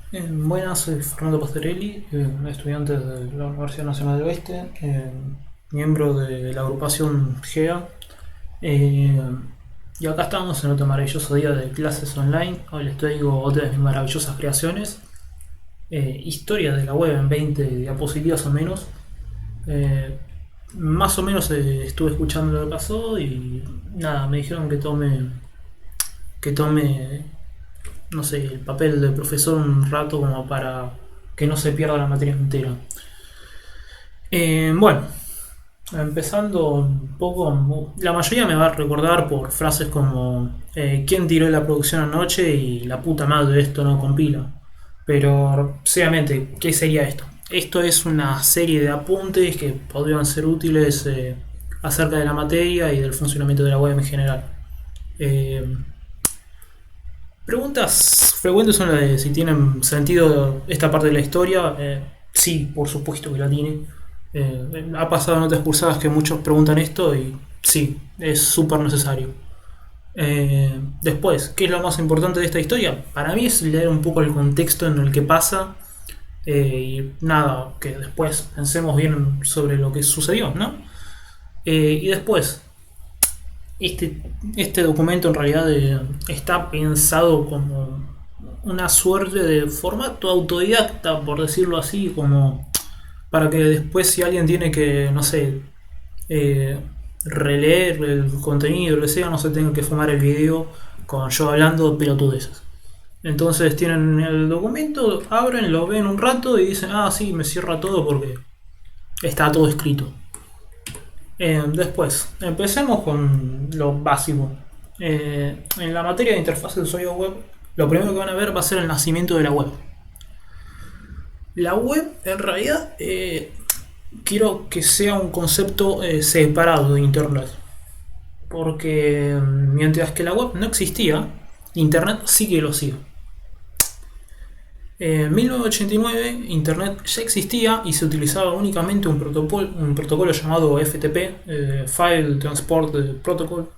Buenas, soy Fernando Pastorelli, estudiante de la Universidad Nacional del Oeste, miembro de la agrupación GEA. eh, y acá estamos en otro maravilloso día de clases online. Hoy les traigo otra de mis maravillosas creaciones, historia de la web en 20 diapositivas o menos. Eh, Más o menos estuve escuchando lo que pasó y nada, me dijeron que tome no sé, el papel de profesor un rato como para que no se pierda la materia entera. Bueno, empezando un poco, la mayoría me va a recordar por frases como ¿quién tiró la producción anoche? Y la puta madre, esto no compila. Pero, seriamente, ¿qué sería esto? Esto es una serie de apuntes que podrían ser útiles acerca de la materia y del funcionamiento de la web en general. Eh, Preguntas frecuentes son las de si tienen sentido esta parte de la historia. Sí, por supuesto que la tiene. Ha pasado en otras cursadas que muchos preguntan esto y sí, es súper necesario. Después, ¿qué es lo más importante de esta historia? Para mí es leer un poco el contexto en el que pasa y nada, que después pensemos bien sobre lo que sucedió, ¿no? Y después, este documento en realidad está pensado como una suerte de formato autodidacta, por decirlo así, como para que después si alguien tiene que, no sé, eh, releer el contenido, lo que sea, no se tenga que fumar el video con yo hablando de pelotudeces. Entonces tienen el documento, abren, lo ven un rato y dicen, ah, sí, me cierra todo porque está todo escrito. Después, empecemos con lo básico. En la materia de interfaz de usuario web, lo primero que van a ver va a ser el nacimiento de la web. La web, en realidad, quiero que sea un concepto separado de Internet. Porque mientras que la web no existía, Internet sí que lo hacía. En 1989 Internet ya existía y se utilizaba únicamente un protocolo llamado FTP, File Transport Protocol.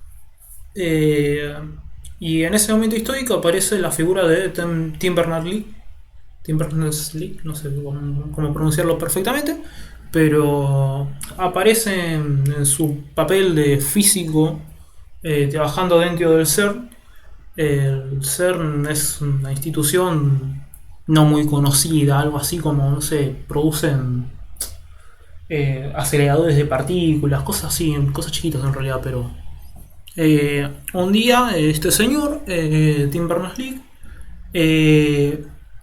Eh, y en ese momento histórico aparece la figura de Tim Berners-Lee. Tim Berners-Lee, no sé cómo pronunciarlo perfectamente, pero aparece en su papel de físico trabajando dentro del CERN. El CERN es una institución no muy conocida, algo así como, no sé, producen aceleradores de partículas, cosas así, cosas chiquitas en realidad, pero un día este señor, Tim Berners-Lee,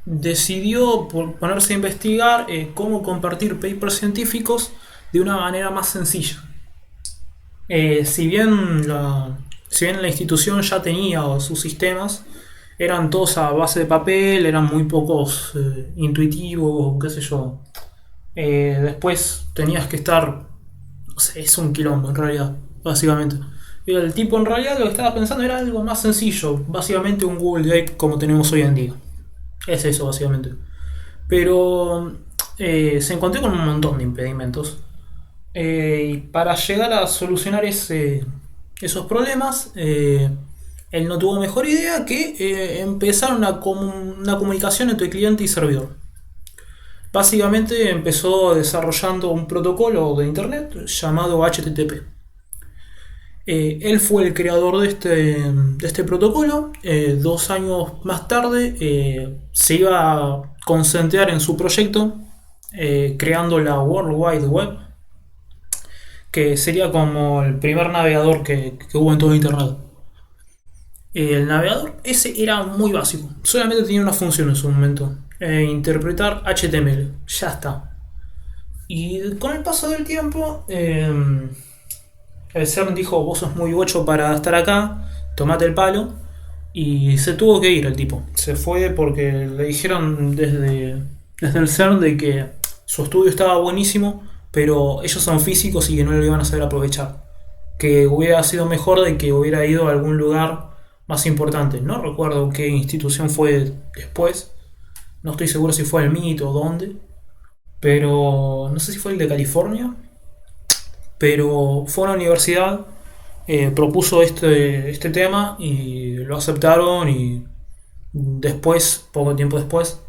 decidió ponerse a investigar cómo compartir papers científicos de una manera más sencilla. Eh, si, bien la, si bien la institución ya tenía sus sistemas, eran todos a base de papel, eran muy pocos intuitivos, qué sé yo. Después tenías que estar, no sé, es un quilombo en realidad, básicamente. Y el tipo en realidad lo que estaba pensando era algo más sencillo, básicamente un Google Drive como tenemos hoy en día. Es eso, básicamente. Pero se encontró con un montón de impedimentos. Y para llegar a solucionar esos problemas, él no tuvo mejor idea que empezar una comunicación entre cliente y servidor. Básicamente empezó desarrollando un protocolo de Internet llamado HTTP. Él fue el creador de este protocolo. 2 años más tarde se iba a concentrar en su proyecto creando la World Wide Web, que sería como el primer navegador que hubo en todo Internet. El navegador ese era muy básico, solamente tenía una función en su momento, interpretar HTML, ya está. Y con el paso del tiempo, el CERN dijo, vos sos muy bocho para estar acá, tomate el palo, y se tuvo que ir el tipo. Se fue porque le dijeron desde el CERN de que su estudio estaba buenísimo, pero ellos son físicos y que no lo iban a saber aprovechar. Que hubiera sido mejor de que hubiera ido a algún lugar más importante. No recuerdo qué institución fue después. No estoy seguro si fue el MIT o dónde. Pero no sé si fue el de California. Pero fue a una universidad, propuso este tema y lo aceptaron y después, poco tiempo después,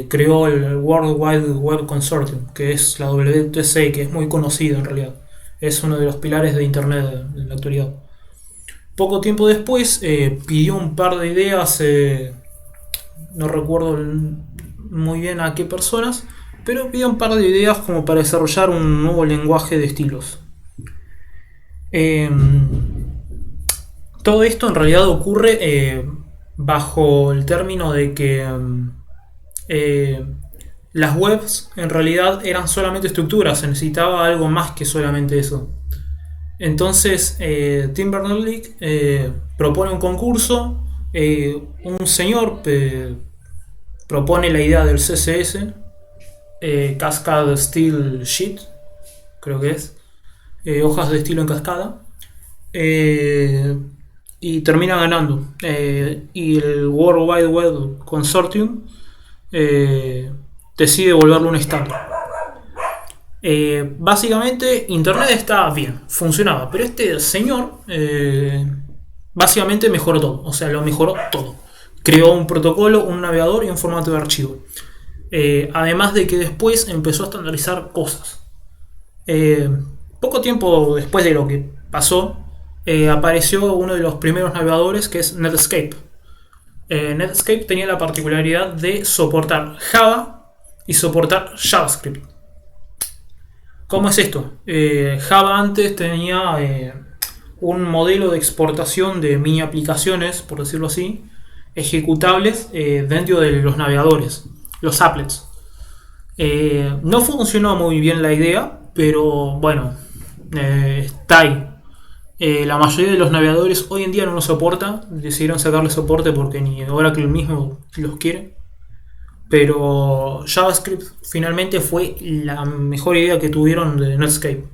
creó el World Wide Web Consortium, que es la WTC, que es muy conocida en realidad. Es uno de los pilares de Internet en la actualidad. Poco tiempo después pidió un par de ideas, no recuerdo muy bien a qué personas, pero pidió un par de ideas como para desarrollar un nuevo lenguaje de estilos. Todo esto en realidad ocurre bajo el término de que las webs en realidad eran solamente estructuras, se necesitaba algo más que solamente eso. Entonces Tim Berners-Lee propone un concurso, un señor propone la idea del CSS, Cascade Style Sheet, creo que es, hojas de estilo en cascada, y termina ganando. Y el World Wide Web Consortium decide volverlo un estándar. Básicamente Internet estaba bien, funcionaba, pero este señor básicamente mejoró todo, o sea, lo mejoró todo. Creó un protocolo, un navegador y un formato de archivo. Además de que después empezó a estandarizar cosas. Poco tiempo después de lo que pasó, apareció uno de los primeros navegadores, que es Netscape. Netscape tenía la particularidad de soportar Java y soportar JavaScript. ¿Cómo es esto? Java antes tenía un modelo de exportación de mini aplicaciones, por decirlo así, ejecutables dentro de los navegadores, los applets. No funcionó muy bien la idea, pero bueno, está ahí. La mayoría de los navegadores hoy en día no lo soporta, decidieron sacarle soporte porque ni Oracle mismo los quiere. Pero JavaScript finalmente fue la mejor idea que tuvieron de Netscape.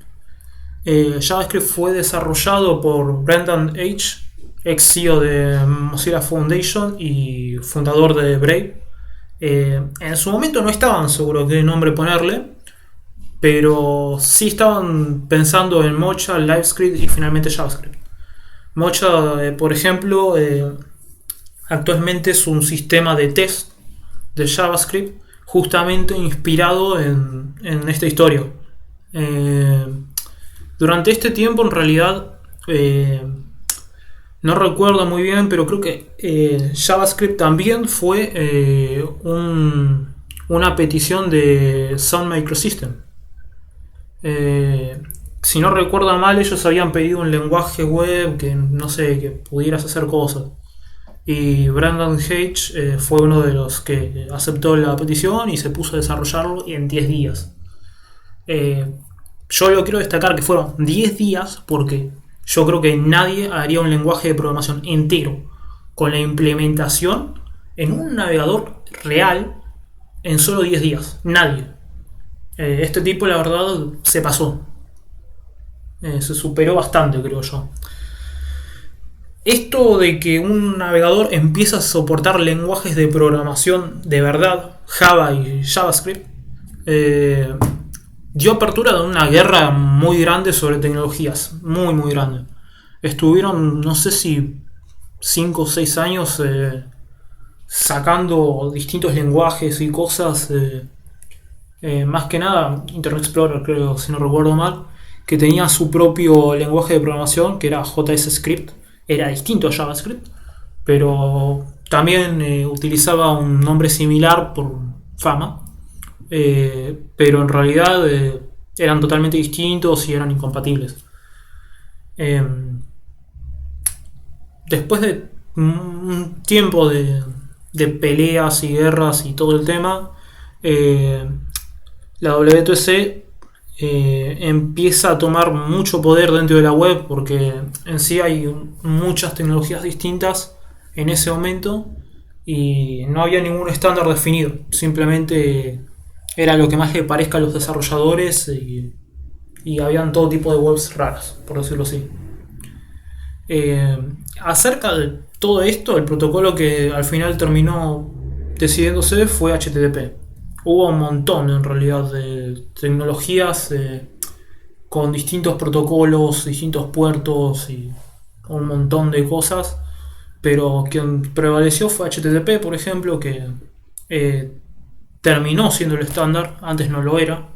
JavaScript fue desarrollado por Brendan H., ex CEO de Mozilla Foundation y fundador de Brave. En su momento no estaban seguros qué nombre ponerle, pero sí estaban pensando en Mocha, LiveScript y finalmente JavaScript. Mocha, por ejemplo, actualmente es un sistema de test de JavaScript justamente inspirado en esta historia. Durante este tiempo en realidad no recuerdo muy bien, pero creo que JavaScript también fue una petición de Sun Microsystem. Si no recuerdo mal, ellos habían pedido un lenguaje web que no sé, que pudieras hacer cosas. Y Brendan H. Fue uno de los que aceptó la petición y se puso a desarrollarlo en 10 días. Yo lo quiero destacar que fueron 10 días porque yo creo que nadie haría un lenguaje de programación entero con la implementación en un navegador real en solo 10 días. Nadie. Este tipo, la verdad, se pasó. Se superó bastante, creo yo. Esto de que un navegador empieza a soportar lenguajes de programación de verdad, Java y JavaScript, dio apertura a una guerra muy grande sobre tecnologías, muy muy grande. Estuvieron, no sé si 5 o 6 años sacando distintos lenguajes y cosas, más que nada Internet Explorer, creo, si no recuerdo mal, que tenía su propio lenguaje de programación, que era JSScript. Era distinto a JavaScript, pero también utilizaba un nombre similar por fama, pero en realidad eran totalmente distintos y eran incompatibles. Después de un tiempo de peleas y guerras y todo el tema, la WTC empieza a tomar mucho poder dentro de la web porque en sí hay muchas tecnologías distintas en ese momento y no había ningún estándar definido, simplemente era lo que más le parezca a los desarrolladores y habían todo tipo de webs raras, por decirlo así. Acerca de todo esto, el protocolo que al final terminó decidiéndose fue HTTP. Hubo un montón en realidad de tecnologías con distintos protocolos, distintos puertos y un montón de cosas, pero quien prevaleció fue HTTP, por ejemplo, que terminó siendo el estándar, antes no lo era.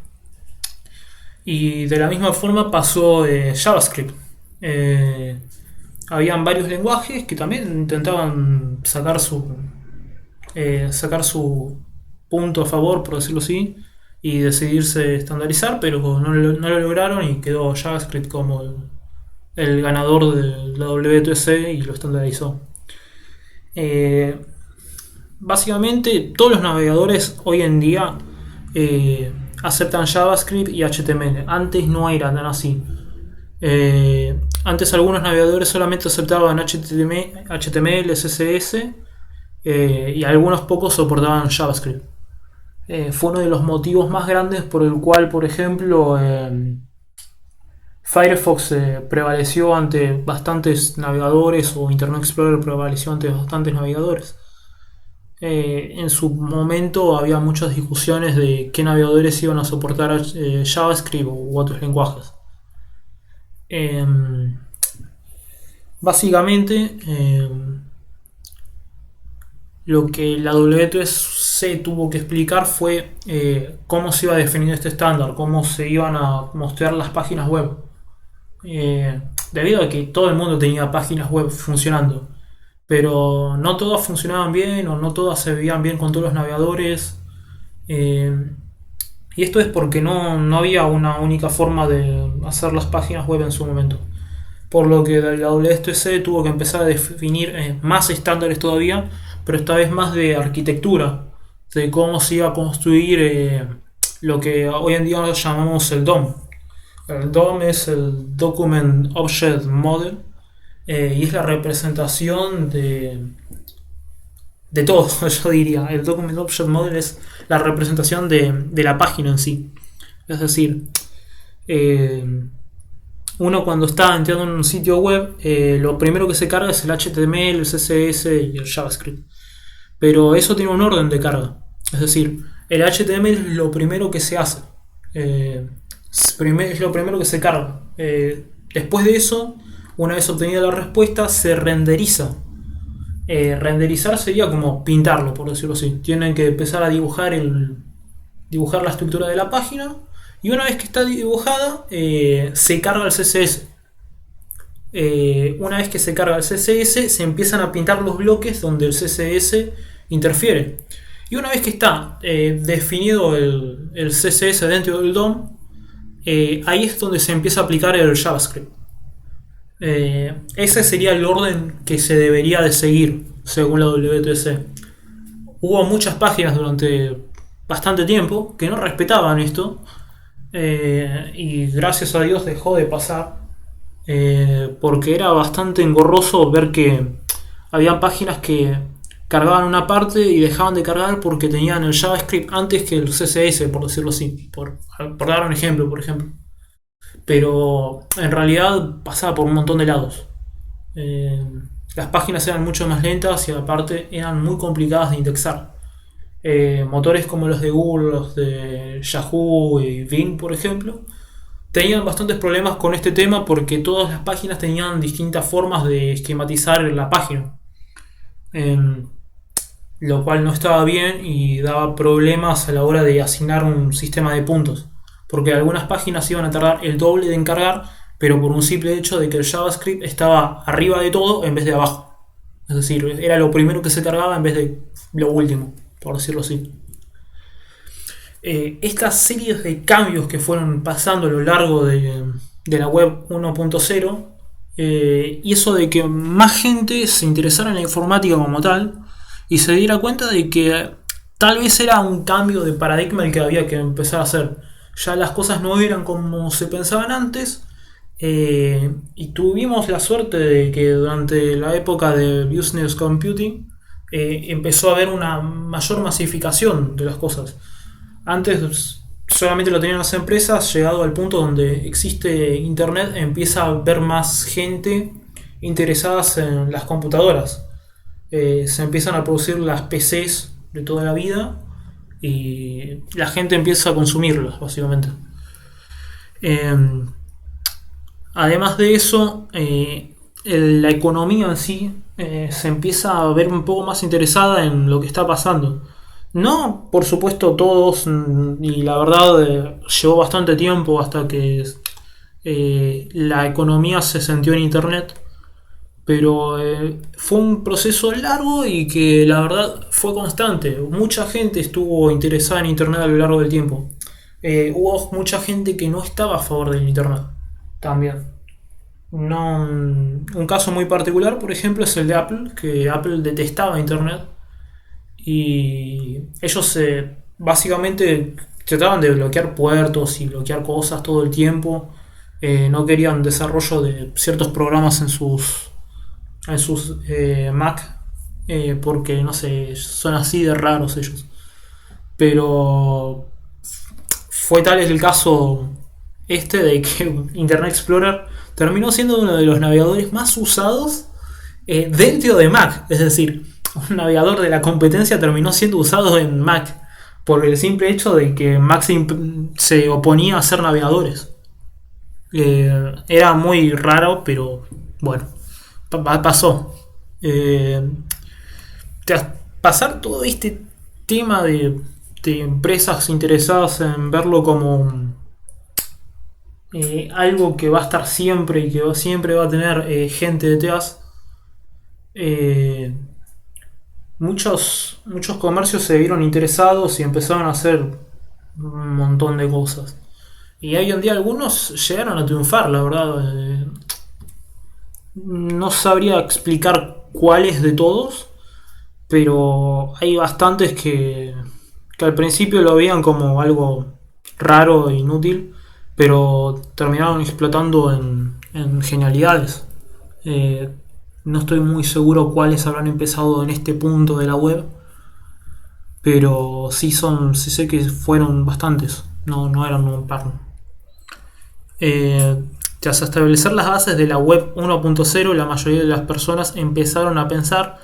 Y de la misma forma pasó JavaScript. Eh, Habían varios lenguajes que también intentaban sacar su punto a favor, por decirlo así, y decidirse estandarizar, pero no lo lograron y quedó JavaScript como el ganador de la W3C y lo estandarizó. Eh, Básicamente todos los navegadores hoy en día eh, aceptan JavaScript y HTML. Antes no era tan así. Antes algunos navegadores solamente aceptaban HTML, CSS y algunos pocos soportaban JavaScript. Fue uno de los motivos más grandes por el cual, por ejemplo, Firefox prevaleció ante bastantes navegadores o Internet Explorer prevaleció ante bastantes navegadores. En su momento había muchas discusiones de qué navegadores iban a soportar JavaScript u otros lenguajes. Eh, Básicamente, lo que la W3C tuvo que explicar fue cómo se iba a definir este estándar, cómo se iban a mostrar las páginas web. Debido a que todo el mundo tenía páginas web funcionando, pero no todas funcionaban bien o no todas se veían bien con todos los navegadores. Eh, y esto es porque no había una única forma de hacer las páginas web en su momento. Por lo que la WSTC tuvo que empezar a definir más estándares todavía, pero esta vez más de arquitectura, de cómo se iba a construir lo que hoy en día llamamos el DOM. El DOM es el Document Object Model y es la representación de todo, yo diría. El Document Object Model es la representación de la página en sí. Es decir, uno cuando está entrando en un sitio web, lo primero que se carga es el HTML, el CSS y el JavaScript. Pero eso tiene un orden de carga. Es decir, el HTML es lo primero que se hace. Es lo primero que se carga. Después de eso, una vez obtenida la respuesta, se renderiza. Renderizar sería como pintarlo, por decirlo así. Tienen que empezar a dibujar la estructura de la página. Y una vez que está dibujada, se carga el CSS. Una vez que se carga el CSS, se empiezan a pintar los bloques donde el CSS interfiere. Y una vez que está definido el CSS dentro del DOM, ahí es donde se empieza a aplicar el JavaScript. Ese sería el orden que se debería de seguir según la W3C. Hubo muchas páginas durante bastante tiempo que no respetaban esto y gracias a Dios dejó de pasar porque era bastante engorroso ver que había páginas que cargaban una parte y dejaban de cargar porque tenían el JavaScript antes que el CSS, por decirlo así, por dar un ejemplo, por ejemplo. Pero en realidad pasaba por un montón de lados. Las páginas eran mucho más lentas y aparte eran muy complicadas de indexar. Motores como los de Google, los de Yahoo y Bing, por ejemplo, tenían bastantes problemas con este tema porque todas las páginas tenían distintas formas de esquematizar la página. Lo cual no estaba bien y daba problemas a la hora de asignar un sistema de puntos. Porque algunas páginas iban a tardar el doble de encargar, pero por un simple hecho de que el JavaScript estaba arriba de todo en vez de abajo. Es decir, era lo primero que se cargaba en vez de lo último, por decirlo así. Estas series de cambios que fueron pasando a lo largo de la web 1.0 y eso de que más gente se interesara en la informática como tal y se diera cuenta de que tal vez era un cambio de paradigma el que había que empezar a hacer. Ya las cosas no eran como se pensaban antes y tuvimos la suerte de que durante la época de Business Computing empezó a haber una mayor masificación de las cosas. Antes solamente lo tenían las empresas, llegado al punto donde existe internet empieza a haber más gente interesadas en las computadoras. Se empiezan a producir las PCs de toda la vida y la gente empieza a consumirlas básicamente. Además de eso, la economía en sí se empieza a ver un poco más interesada en lo que está pasando. No, por supuesto todos, y la verdad llevó bastante tiempo hasta que la economía se sintió en Internet, pero fue un proceso largo y que la verdad fue constante. Mucha gente estuvo interesada en Internet a lo largo del tiempo. Hubo mucha gente que no estaba a favor del Internet también. No, un caso muy particular, por ejemplo, es el de Apple, que Apple detestaba Internet y ellos básicamente trataban de bloquear puertos y bloquear cosas todo el tiempo. No querían desarrollo de ciertos programas en sus Mac, porque no sé, son así de raros ellos. Pero fue tal el caso de que Internet Explorer terminó siendo uno de los navegadores más usados dentro de Mac. Es decir, un navegador de la competencia terminó siendo usado en Mac por el simple hecho de que Mac se oponía a ser navegadores. Era muy raro, pero bueno, pasó. Eh, Tras pasar todo este tema de empresas interesadas en verlo como algo que va a estar siempre y que siempre va a tener gente detrás, eh, muchos comercios se vieron interesados y empezaron a hacer un montón de cosas. Y hoy en día algunos llegaron a triunfar, la verdad. No sabría explicar cuáles de todos, pero hay bastantes que al principio lo veían como algo raro e inútil, pero terminaron explotando en genialidades. Eh, no estoy muy seguro cuáles habrán empezado en este punto de la web, pero sí sé que fueron bastantes, no eran un par. Tras establecer las bases de la web 1.0, la mayoría de las personas empezaron a pensar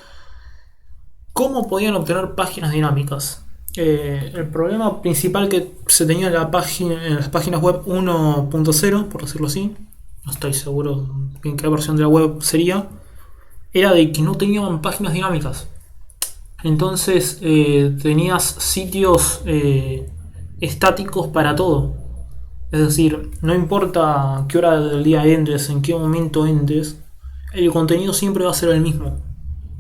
cómo podían obtener páginas dinámicas. El problema principal que se tenía en las páginas web 1.0, por decirlo así, no estoy seguro en qué versión de la web sería, era de que no tenían páginas dinámicas. Entonces tenías sitios estáticos para todo. Es decir, no importa qué hora del día entres, en qué momento entres, el contenido siempre va a ser el mismo.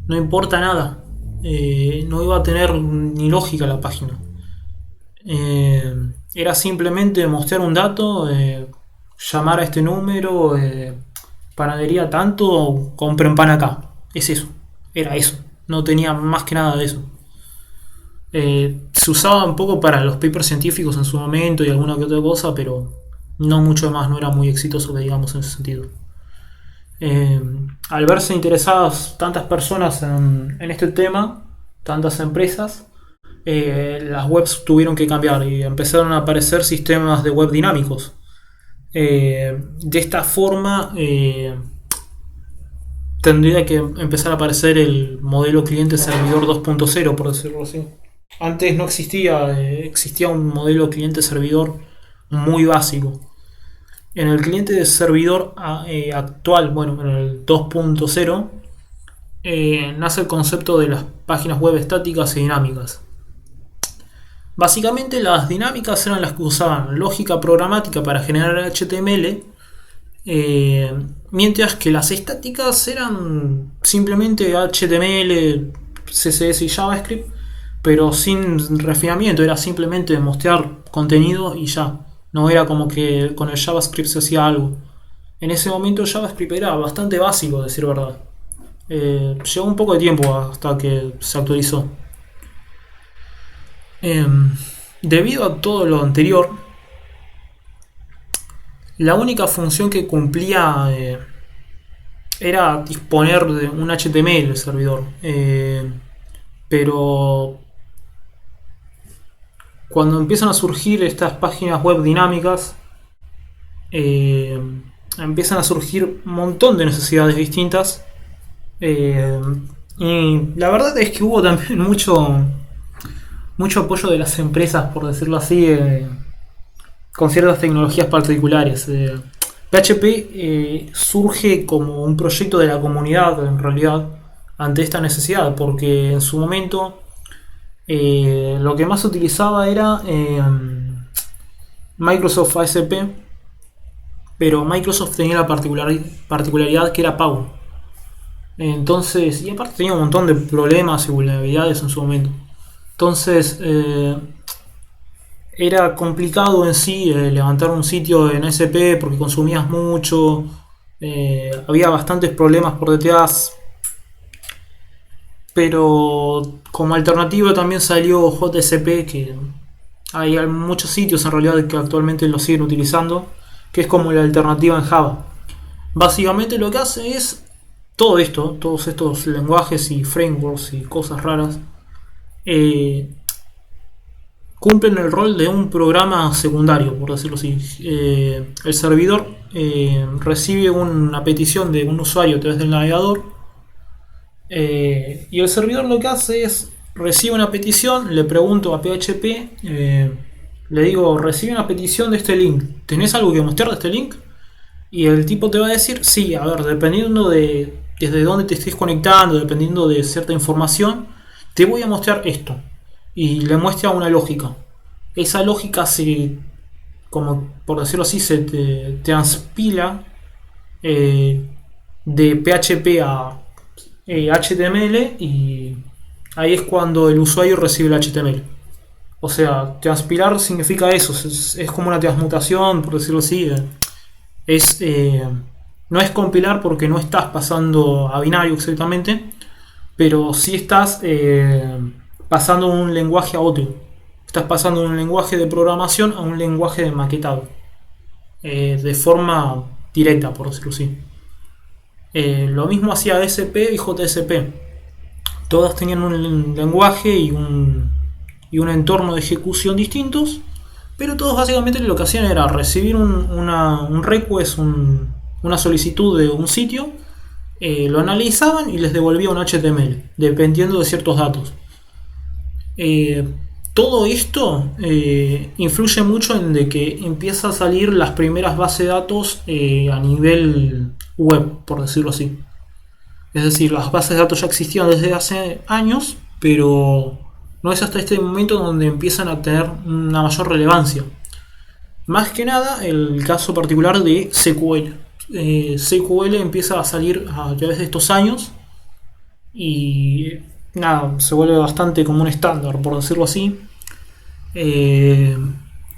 No importa nada. No iba a tener ni lógica la página. Era simplemente mostrar un dato, llamar a este número, panadería tanto, compren pan acá. Es eso. Era eso. No tenía más que nada de eso. Se usaba un poco para los papers científicos en su momento y alguna que otra cosa, pero no mucho más, no era muy exitoso que digamos en ese sentido. Al verse interesadas tantas personas en este tema, tantas empresas, las webs tuvieron que cambiar y empezaron a aparecer sistemas de web dinámicos. De esta forma, tendría que empezar a aparecer el modelo cliente-servidor 2.0, por decirlo así. Antes no existía un modelo cliente-servidor muy básico. En el cliente de servidor actual, bueno, en el 2.0, nace el concepto de las páginas web estáticas y dinámicas. Básicamente las dinámicas eran las que usaban lógica programática para generar HTML, mientras que las estáticas eran simplemente HTML, CSS y JavaScript, pero sin refinamiento, era simplemente mostrar contenido y ya. No era como que con el JavaScript se hacía algo. En ese momento el JavaScript era bastante básico, a decir verdad. Llevó un poco de tiempo hasta que se actualizó. Debido a todo lo anterior, la única función que cumplía era disponer de un HTML el servidor. Pero cuando empiezan a surgir estas páginas web dinámicas, empiezan a surgir un montón de necesidades distintas. Y la verdad es que hubo también mucho apoyo de las empresas, por decirlo así, con ciertas tecnologías particulares. PHP surge como un proyecto de la comunidad, en realidad, ante esta necesidad, porque en su momento Lo que más se utilizaba era Microsoft ASP, pero Microsoft tenía la particularidad que era pago. Entonces, y aparte tenía un montón de problemas y vulnerabilidades en su momento. Entonces, era complicado en sí levantar un sitio en ASP porque consumías mucho, había bastantes problemas por detrás. Pero como alternativa también salió JSP, que hay muchos sitios en realidad que actualmente lo siguen utilizando, que es como la alternativa en Java. Básicamente lo que hace es todo esto, todos estos lenguajes y frameworks y cosas raras, eh, cumplen el rol de un programa secundario, por decirlo así. El servidor recibe una petición de un usuario a través del navegador, y el servidor lo que hace es recibe una petición, le pregunto a PHP, le digo, recibe una petición de este link, ¿tenés algo que mostrar de este link? Y el tipo te va a decir, sí, a ver, dependiendo de desde dónde te estés conectando, dependiendo de cierta información, te voy a mostrar esto. Y le muestra una lógica. Esa lógica se, como por decirlo así, se te transpila eh, de PHP a HTML, y ahí es cuando el usuario recibe el HTML. O sea, transpilar significa eso, es como una transmutación, por decirlo así. Es, no es compilar porque no estás pasando a binario exactamente, pero sí estás pasando un lenguaje a otro. Estás pasando de un lenguaje de programación a un lenguaje de maquetado, de forma directa, por decirlo así. Lo mismo hacía DSP y JSP. Todas tenían un lenguaje y un entorno de ejecución distintos, pero todos básicamente lo que hacían era recibir un request, una solicitud de un sitio, lo analizaban y les devolvía un HTML, dependiendo de ciertos datos. Todo esto influye mucho en de que empieza a salir las primeras bases de datos a nivel web, por decirlo así. Es decir, las bases de datos ya existían desde hace años, pero no es hasta este momento donde empiezan a tener una mayor relevancia. Más que nada el caso particular de SQL. SQL empieza a salir a través de estos años y nada, se vuelve bastante como un estándar, por decirlo así. Eh,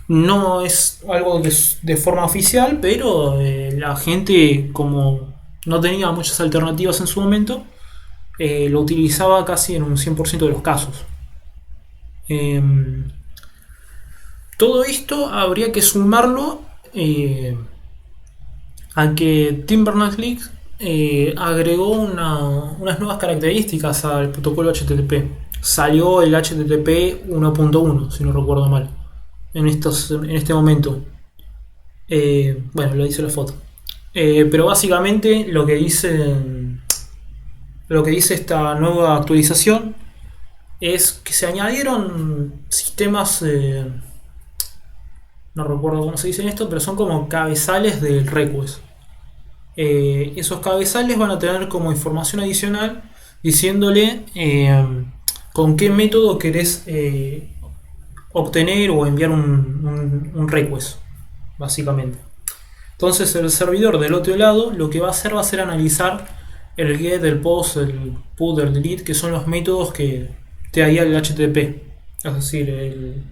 no es algo de forma oficial, pero la gente, como no tenía muchas alternativas en su momento, lo utilizaba casi en un 100% de los casos. Eh, Todo esto habría que sumarlo a que Tim Berners-Lee agregó unas nuevas características al protocolo HTTP. Salió el HTTP 1.1, si no recuerdo mal, en este momento. Bueno, lo dice la foto. Pero básicamente lo que dice esta nueva actualización es que se añadieron sistemas, no recuerdo cómo se dice esto, pero son como cabezales del request. Esos cabezales van a tener como información adicional diciéndole con qué método querés obtener o enviar un request, básicamente. Entonces el servidor del otro lado lo que va a ser analizar el get, el post, el put, el delete, que son los métodos que te haría el HTTP, es decir,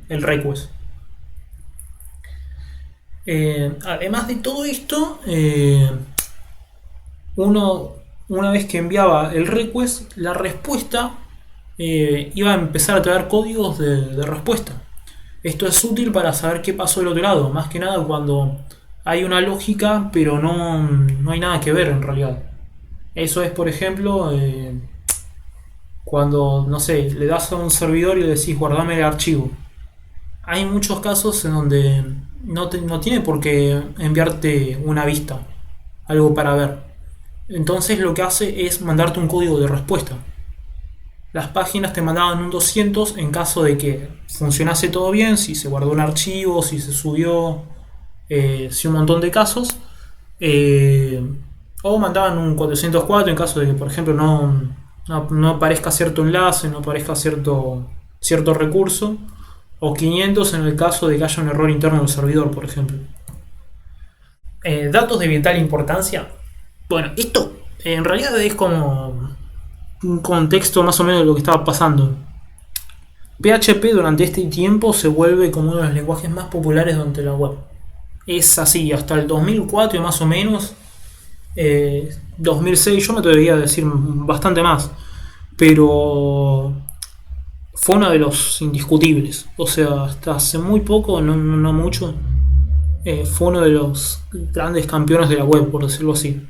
el request. Además de todo esto, una vez que enviaba el request, la respuesta iba a empezar a traer códigos de respuesta. Esto es útil para saber qué pasó del otro lado, más que nada cuando hay una lógica pero no hay nada que ver en realidad. Eso es, por ejemplo, cuando, no sé, le das a un servidor y le decís guardame el archivo. Hay muchos casos en donde no tiene por qué enviarte una vista, algo para ver. Entonces lo que hace es mandarte un código de respuesta. Las páginas te mandaban un 200 en caso de que funcionase todo bien, si se guardó un archivo, si se subió, si un montón de casos. O mandaban un 404 en caso de que, por ejemplo, no aparezca cierto enlace, no aparezca cierto cierto recurso, o 500 en el caso de que haya un error interno del servidor, por ejemplo. Datos de vital importancia. Bueno, esto en realidad es como un contexto más o menos de lo que estaba pasando. PHP durante este tiempo se vuelve como uno de los lenguajes más populares durante la web. Es así, hasta el 2004 más o menos, 2006 yo me atrevería a decir bastante más, pero fue uno de los indiscutibles. O sea, hasta hace muy poco, no mucho, fue uno de los grandes campeones de la web, por decirlo así.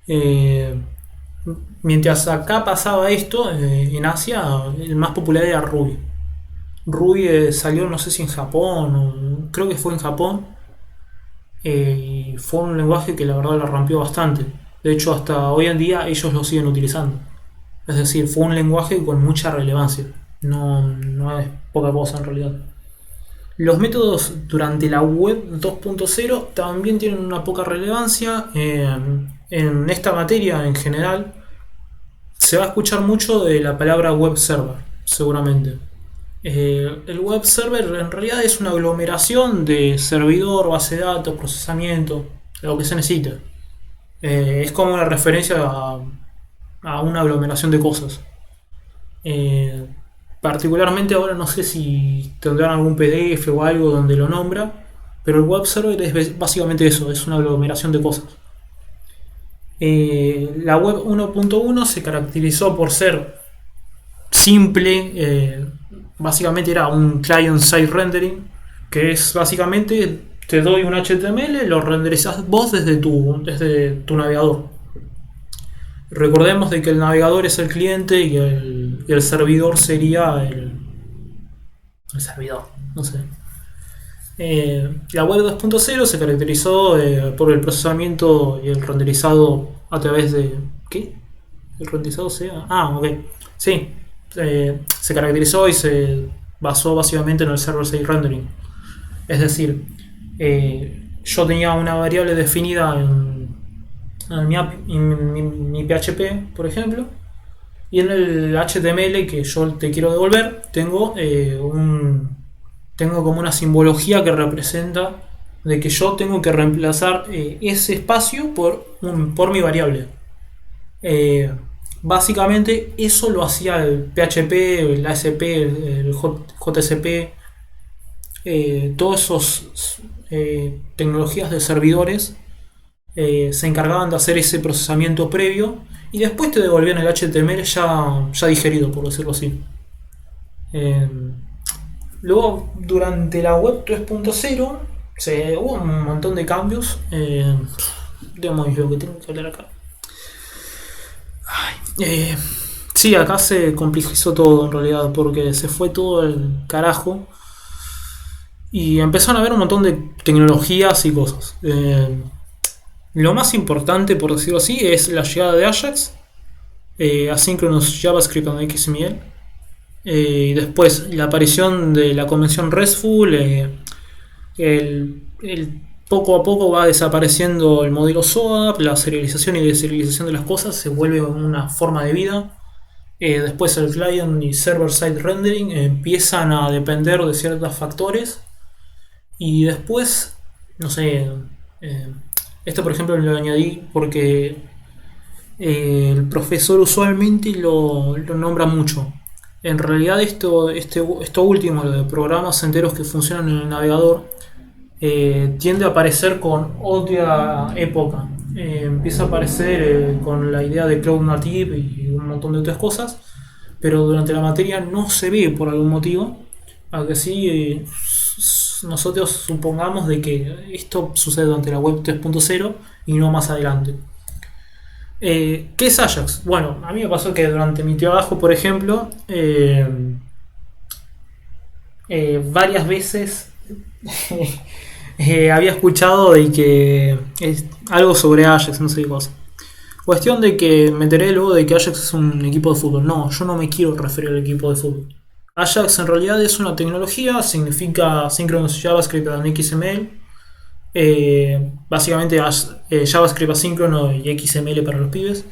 Eh, Mientras acá pasaba esto, en Asia el más popular era Ruby. Ruby salió no sé si en Japón, creo que fue en Japón, y fue un lenguaje que la verdad la rompió bastante. De hecho, hasta hoy en día ellos lo siguen utilizando. Es decir, fue un lenguaje con mucha relevancia. No es poca cosa en realidad. Los métodos durante la web 2.0 también tienen una poca relevancia. En esta materia en general se va a escuchar mucho de la palabra web server, seguramente. El web server en realidad es una aglomeración de servidor, base de datos, procesamiento, lo que se necesita. Es como una referencia a una aglomeración de cosas. Eh, Particularmente ahora no sé si tendrán algún PDF o algo donde lo nombra, pero el web server es básicamente eso, es una aglomeración de cosas. La web 1.1 se caracterizó por ser simple, básicamente era un client-side rendering, que es básicamente te doy un HTML, lo renderizas vos desde tu navegador. Recordemos de que el navegador es el cliente y el servidor sería el servidor, no sé. La web 2.0 se caracterizó por el procesamiento y el renderizado a través de... ¿Qué? ¿El renderizado sea? Ah, ok. Sí, se caracterizó y se basó básicamente en el server-side rendering. Es decir, yo tenía una variable definida en mi PHP, por ejemplo, y en el HTML que yo te quiero devolver, tengo como una simbología que representa de que yo tengo que reemplazar ese espacio por mi variable. Básicamente eso lo hacía el PHP, el ASP, el JSP, todos esos tecnologías de servidores se encargaban de hacer ese procesamiento previo y después te devolvían el HTML ya digerido, por decirlo así. Eh, Luego, durante la web 3.0 hubo un montón de cambios. Digamos lo que tengo que hablar acá. Sí, acá se complejizó todo en realidad porque se fue todo el carajo y empezaron a haber un montón de tecnologías y cosas. Lo más importante, por decirlo así, es la llegada de Ajax, Asynchronous JavaScript and XML. Y después la aparición de la convención RESTful, el poco a poco va desapareciendo el modelo SOAP, la serialización y deserialización de las cosas se vuelve una forma de vida. Después el client y server-side rendering empiezan a depender de ciertos factores. Y después, no sé, esto por ejemplo lo añadí porque el profesor usualmente lo nombra mucho. En realidad esto último, lo de programas enteros que funcionan en el navegador, tiende a aparecer con otra época. Empieza a aparecer con la idea de Cloud Native y un montón de otras cosas, pero durante la materia no se ve por algún motivo. Aunque sí, nosotros supongamos de que esto sucede durante la web 3.0 y no más adelante. ¿Qué es Ajax? Bueno, a mí me pasó que durante mi trabajo, por ejemplo, varias veces había escuchado de que es algo sobre Ajax, no sé qué cosa. Cuestión de que me enteré luego de que Ajax es un equipo de fútbol. No, yo no me quiero referir al equipo de fútbol. Ajax en realidad es una tecnología, significa Synchronous JavaScript and XML. Básicamente JavaScript asíncrono y XML para los pibes.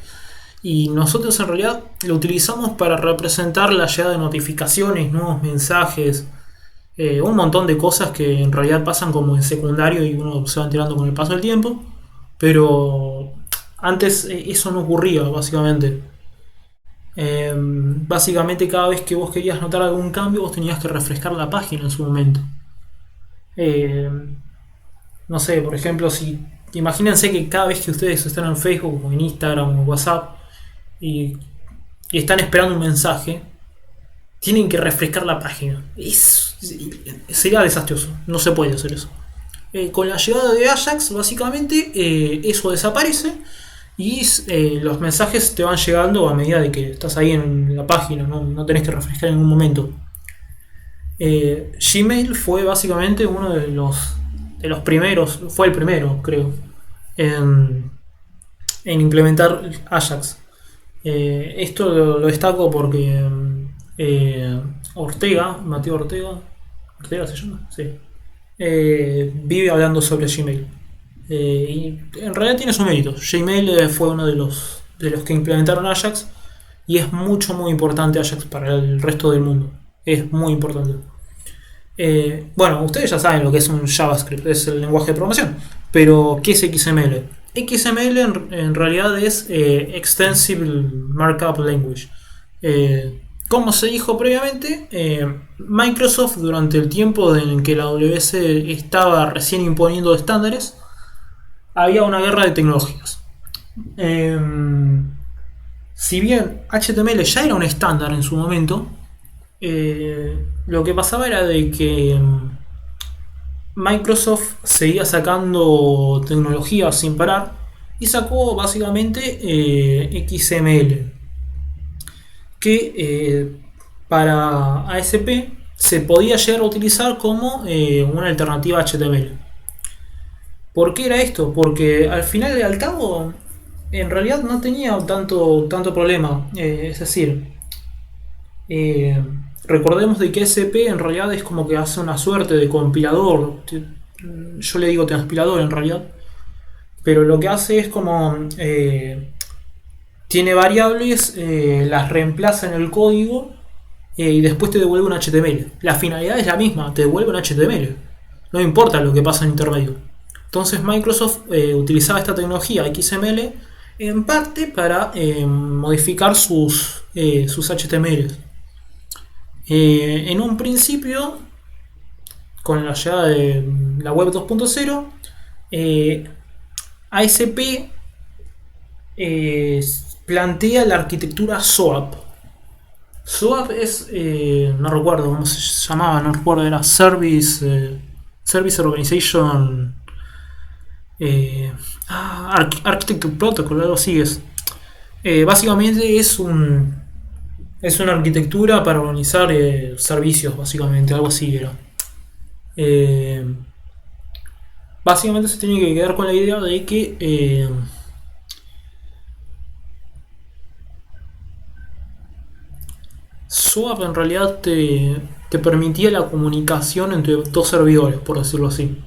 y nosotros en realidad lo utilizamos para representar la llegada de notificaciones, nuevos mensajes, un montón de cosas que en realidad pasan como en secundario y uno se va enterando con el paso del tiempo, pero antes eso no ocurría básicamente. Básicamente cada vez que vos querías notar algún cambio vos tenías que refrescar la página en su momento. Eh, no sé, por ejemplo, si imagínense que cada vez que ustedes están en Facebook o en Instagram o en WhatsApp y, y están esperando un mensaje, tienen que refrescar la página. Sería desastroso, no se puede hacer eso. Con la llegada de Ajax, básicamente, eso desaparece y los mensajes te van llegando a medida de que estás ahí en la página, no tenés que refrescar en ningún momento. Gmail fue básicamente uno de los primeros, fue el primero, creo, en, en implementar Ajax. Esto lo destaco porque Mateo Ortega se llama, sí, vive hablando sobre Gmail. Y en realidad tiene su mérito. Gmail fue uno de los que implementaron Ajax y es muy importante Ajax para el resto del mundo. Es muy importante. Bueno, ustedes ya saben lo que es un JavaScript, es el lenguaje de programación. Pero, ¿qué es XML? XML en realidad es Extensible Markup Language. Como se dijo previamente, Microsoft durante el tiempo en que la AWS estaba recién imponiendo estándares, había una guerra de tecnologías. Si bien HTML ya era un estándar en su momento, lo que pasaba era de que Microsoft seguía sacando tecnología sin parar y sacó básicamente XML, que para ASP se podía llegar a utilizar como una alternativa a HTML. ¿Por qué era esto? Porque al final y al cabo en realidad no tenía tanto problema. Es decir, recordemos de que ASP en realidad es como que hace una suerte de compilador. Yo le digo transpilador en realidad. Pero lo que hace es como tiene variables, las reemplaza en el código y después te devuelve un HTML. La finalidad es la misma, te devuelve un HTML. No importa lo que pasa en intermedio. Entonces Microsoft utilizaba esta tecnología XML en parte para modificar sus HTML. En un principio, con la llegada de la web 2.0, ASP plantea la arquitectura SOAP. SOAP es, no recuerdo cómo se llamaba, no recuerdo, era Service Organization Architecture Protocol, algo así es. Básicamente es una arquitectura para organizar servicios, básicamente, algo así era. Básicamente se tiene que quedar con la idea de que SOAP en realidad te permitía la comunicación entre dos servidores, por decirlo así.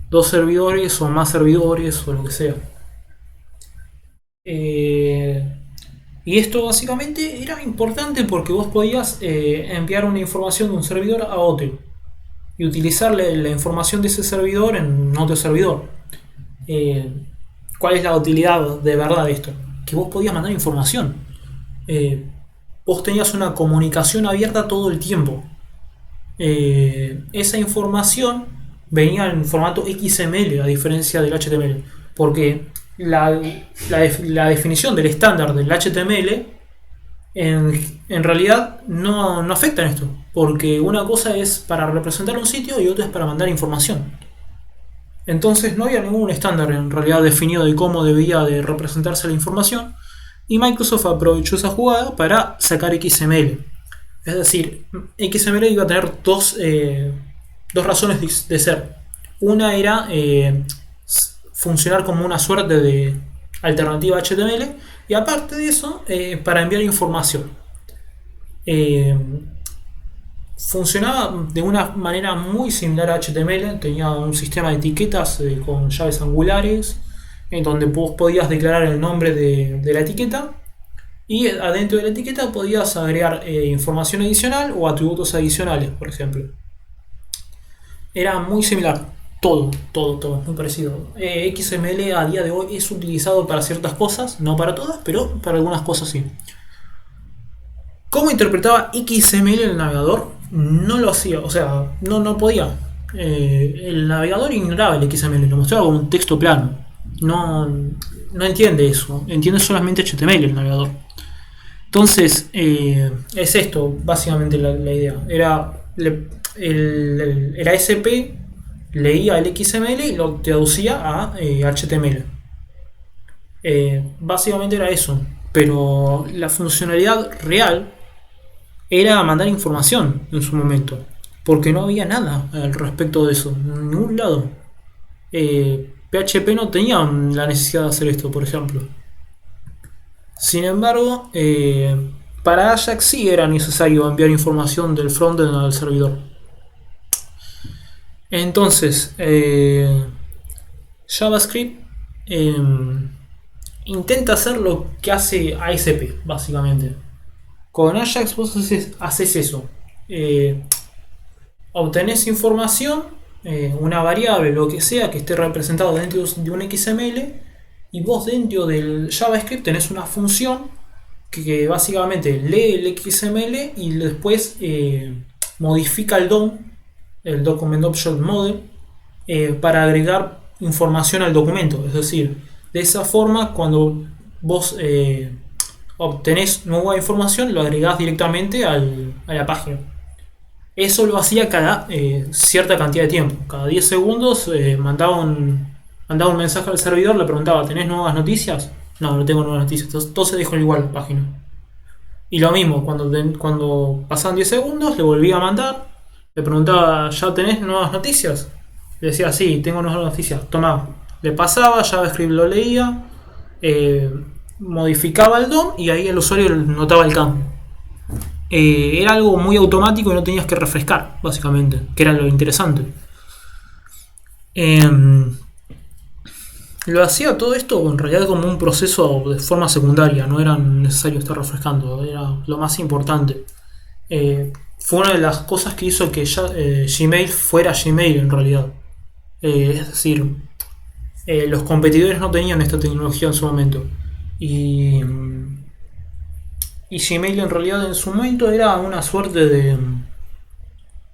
Dos servidores o más servidores o lo que sea. Y esto básicamente era importante porque vos podías enviar una información de un servidor a otro y utilizarle la información de ese servidor en otro servidor. ¿Cuál es la utilidad de verdad de esto? Que vos podías mandar información. Vos tenías una comunicación abierta todo el tiempo. Esa información venía en formato XML a diferencia del HTML, porque la definición del estándar del HTML en realidad no afecta en esto, porque una cosa es para representar un sitio y otra es para mandar información. Entonces no había ningún estándar en realidad definido de cómo debía de representarse la información, y Microsoft aprovechó esa jugada para sacar XML. Es decir, XML iba a tener dos razones de ser. Una era funcionar como una suerte de alternativa a HTML, y aparte de eso, para enviar información. Funcionaba de una manera muy similar a HTML, tenía un sistema de etiquetas con llaves angulares, en donde vos podías declarar el nombre de la etiqueta Y adentro de la etiqueta podías agregar información adicional o atributos adicionales, por ejemplo. Era muy similar. Todo, muy parecido. XML a día de hoy es utilizado para ciertas cosas, no para todas, pero para algunas cosas sí. ¿Cómo interpretaba XML el navegador? No lo hacía, o sea, no podía. El navegador ignoraba el XML, lo mostraba como un texto plano. No entiende eso, entiende solamente HTML el navegador. Entonces, es esto básicamente la idea. Era SP, leía el XML y lo traducía a HTML. Básicamente era eso. Pero la funcionalidad real era mandar información en su momento. Porque no había nada al respecto de eso, en ningún lado. PHP no tenía la necesidad de hacer esto, por ejemplo. Sin embargo, para Ajax sí era necesario enviar información del frontend al servidor. Entonces, JavaScript eh, intenta hacer lo que hace ASP, básicamente. Con Ajax vos haces eso. Obtenés información, una variable, lo que sea, que esté representado dentro de un XML, y vos dentro del JavaScript tenés una función que básicamente lee el XML y después modifica el DOM, el Document Object Model, para agregar información al documento. Es decir, de esa forma, cuando vos obtenés nueva información, lo agregás directamente a la página. Eso lo hacía cada cierta cantidad de tiempo. Cada 10 segundos mandaba un mensaje al servidor, le preguntaba: ¿tenés nuevas noticias? No tengo nuevas noticias. Entonces dejo igual la página. Y lo mismo, cuando pasaban 10 segundos, le volvía a mandar, le preguntaba: ¿ya tenés nuevas noticias? Le decía: sí, tengo nuevas noticias. Tomá. Le pasaba, JavaScript lo leía, modificaba el DOM y ahí el usuario notaba el cambio. Era algo muy automático y no tenías que refrescar, básicamente, que era lo interesante. Lo hacía todo esto en realidad como un proceso de forma secundaria, no era necesario estar refrescando, era lo más importante. Fue una de las cosas que hizo que Gmail fuera Gmail en realidad. Es decir, los competidores no tenían esta tecnología en su momento. Y Gmail en realidad en su momento era una suerte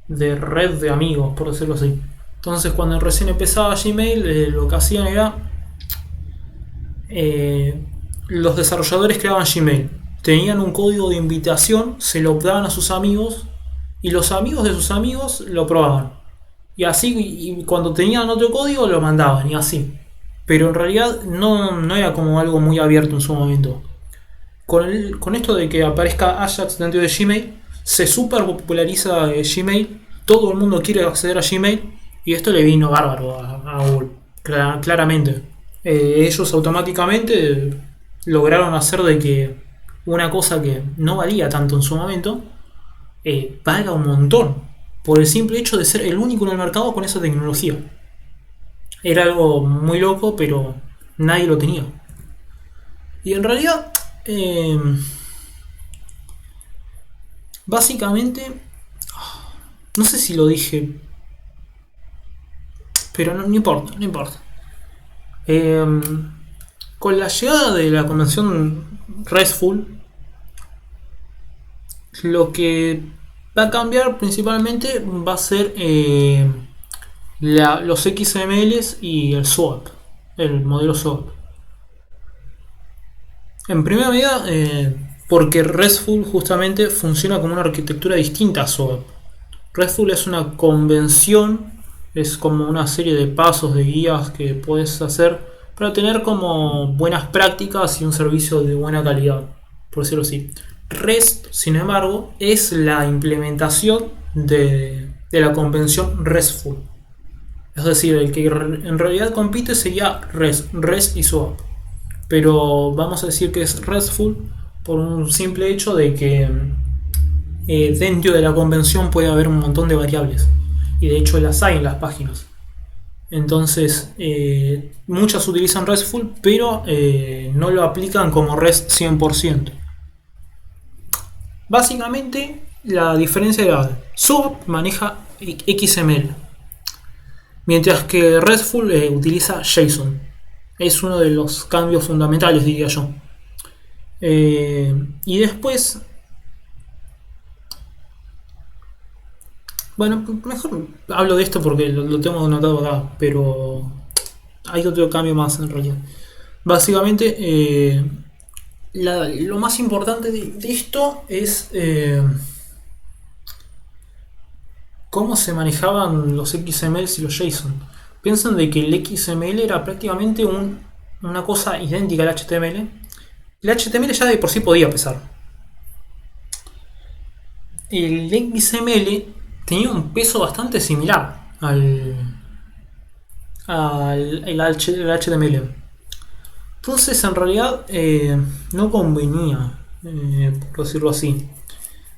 de red de amigos, por decirlo así. Entonces cuando recién empezaba Gmail, lo que hacían era... los desarrolladores creaban Gmail. Tenían un código de invitación, se lo daban a sus amigos y los amigos de sus amigos lo probaban. Y así, y cuando tenían otro código lo mandaban y así. Pero en realidad no era como algo muy abierto en su momento. Con esto de que aparezca Ajax dentro de Gmail, se super populariza Gmail, todo el mundo quiere acceder a Gmail y esto le vino bárbaro a Google, claramente. Ellos automáticamente lograron hacer de que una cosa que no valía tanto en su momento valga un montón, por el simple hecho de ser el único en el mercado con esa tecnología. Era algo muy loco, pero nadie lo tenía. Y en realidad... básicamente, no sé si lo dije, pero no importa. Con la llegada de la convención RESTful, lo que va a cambiar principalmente va a ser los XMLs y el SOAP, el modelo SOAP. En primera medida, porque RESTful justamente funciona como una arquitectura distinta a SOAP. RESTful es una convención, es como una serie de pasos, de guías que puedes hacer para tener como buenas prácticas y un servicio de buena calidad, por decirlo así. REST, sin embargo, es la implementación de la convención RESTful. Es decir, el que en realidad compite sería REST y SOAP. Pero vamos a decir que es RESTful por un simple hecho de que dentro de la convención puede haber un montón de variables. Y de hecho las hay en las páginas. Entonces, muchas utilizan RESTful, pero no lo aplican como REST 100%. Básicamente, la diferencia era SOAP maneja XML, mientras que RESTful utiliza JSON. Es uno de los cambios fundamentales, diría yo. Y después, bueno, mejor hablo de esto porque lo tengo anotado acá, pero hay otro cambio más en realidad. Básicamente, lo más importante de esto es cómo se manejaban los XMLs y los JSON. Piensan de que el XML era prácticamente una cosa idéntica al HTML. El HTML ya de por sí podía pesar. El XML tenía un peso bastante similar al HTML. Entonces, en realidad, no convenía, por decirlo así.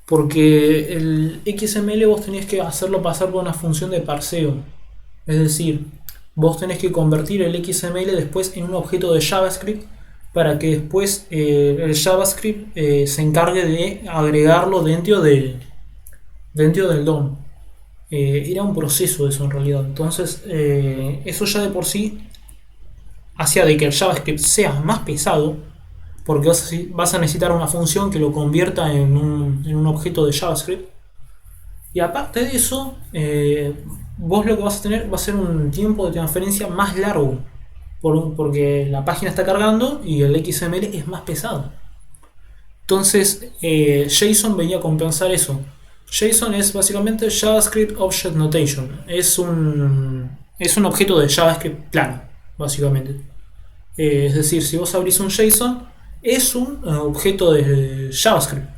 Porque el XML vos tenés que hacerlo pasar por una función de parseo. Es decir, vos tenés que convertir el XML después en un objeto de JavaScript para que después el JavaScript se encargue de agregarlo dentro del DOM. Era un proceso eso en realidad. Entonces, eso ya de por sí hacía de que el JavaScript sea más pesado, porque vas a necesitar una función que lo convierta en un objeto de JavaScript. Y aparte de eso, vos lo que vas a tener va a ser un tiempo de transferencia más largo, porque la página está cargando y el XML es más pesado. Entonces, JSON venía a compensar eso. JSON es básicamente JavaScript Object Notation. Es un objeto de JavaScript plano, básicamente. Es decir, si vos abrís un JSON, es un objeto de JavaScript.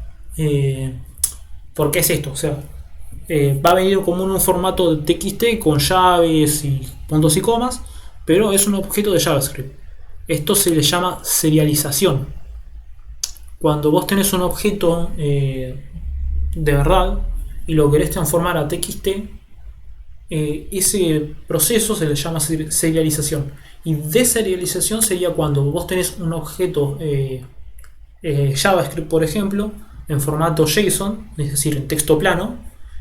¿Por qué es esto? O sea, va a venir como en un formato de TXT con llaves y puntos y comas, pero es un objeto de JavaScript. Esto se le llama serialización. Cuando vos tenés un objeto de verdad y lo querés transformar a TXT, ese proceso se le llama serialización. Y deserialización sería cuando vos tenés un objeto JavaScript, por ejemplo, en formato JSON, es decir, en texto plano,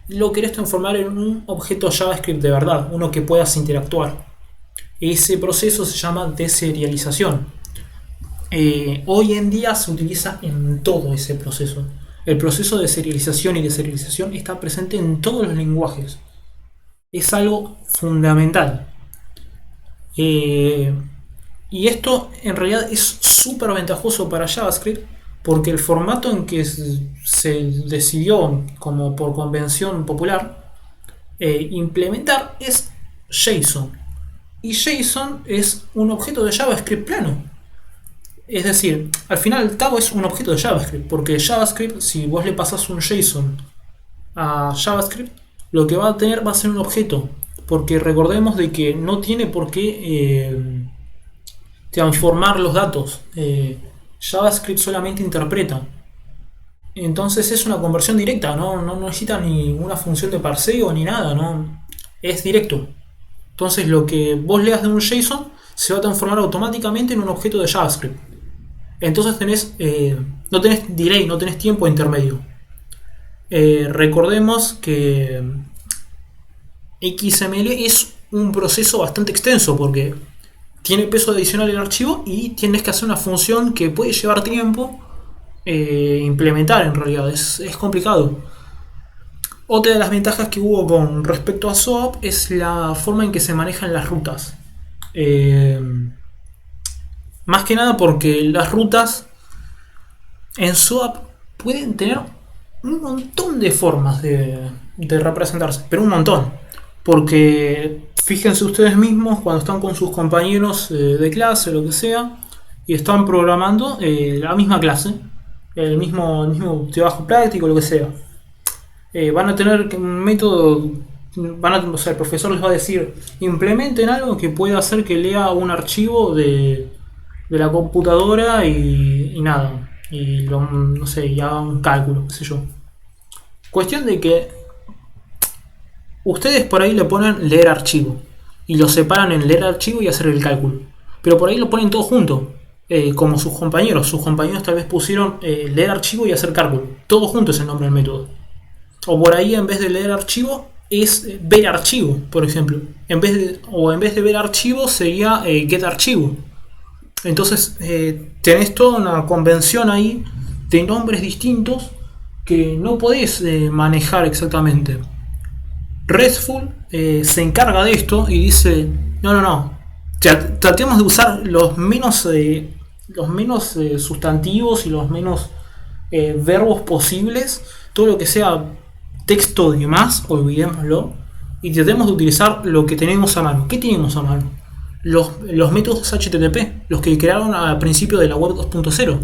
y lo querés transformar en un objeto JavaScript de verdad, uno que puedas interactuar. Ese proceso se llama deserialización. Hoy en día se utiliza en todo ese proceso. El proceso de serialización y deserialización está presente en todos los lenguajes. Es algo fundamental. Y esto en realidad es súper ventajoso para JavaScript, porque el formato en que se decidió, como por convención popular, implementar es JSON. Y JSON es un objeto de JavaScript plano. Es decir, al final el cabo es un objeto de JavaScript, porque JavaScript, si vos le pasás un JSON a JavaScript, lo que va a tener va a ser un objeto, porque recordemos de que no tiene por qué transformar los datos. JavaScript solamente interpreta. Entonces es una conversión directa, no necesita ni una función de parseo ni nada, ¿no? Es directo. Entonces lo que vos leas de un JSON se va a transformar automáticamente en un objeto de JavaScript. Entonces no tenés delay, no tenés tiempo intermedio. Recordemos que XML es un proceso bastante extenso porque tiene peso adicional el archivo y tienes que hacer una función que puede llevar tiempo implementar. En realidad es complicado. Otra de las ventajas que hubo con respecto a SOAP es la forma en que se manejan las rutas. Más que nada porque las rutas en SOAP pueden tener un montón de formas de representarse, pero un montón. Porque fíjense ustedes mismos cuando están con sus compañeros de clase o lo que sea y están programando la misma clase, el mismo trabajo práctico, lo que sea. Van a tener un método, o sea, el profesor les va a decir, implementen algo que pueda hacer que lea un archivo de la computadora y nada, y no sé, y haga un cálculo, qué sé yo. Cuestión de que ustedes por ahí le ponen leer archivo y lo separan en leer archivo y hacer el cálculo, pero por ahí lo ponen todo junto. como sus compañeros. Sus compañeros tal vez pusieron leer archivo y hacer cálculo. Todo junto es el nombre del método. O por ahí en vez de leer archivo es ver archivo, por ejemplo. En vez de ver archivo sería get archivo. Entonces tenés toda una convención ahí de nombres distintos que no podés manejar exactamente. RESTful se encarga de esto y dice, no, tratemos de usar los menos sustantivos y los menos verbos posibles, todo lo que sea texto y demás, olvidémoslo, y tratemos de utilizar lo que tenemos a mano. ¿Qué tenemos a mano? Los métodos HTTP, los que crearon al principio de la web 2.0.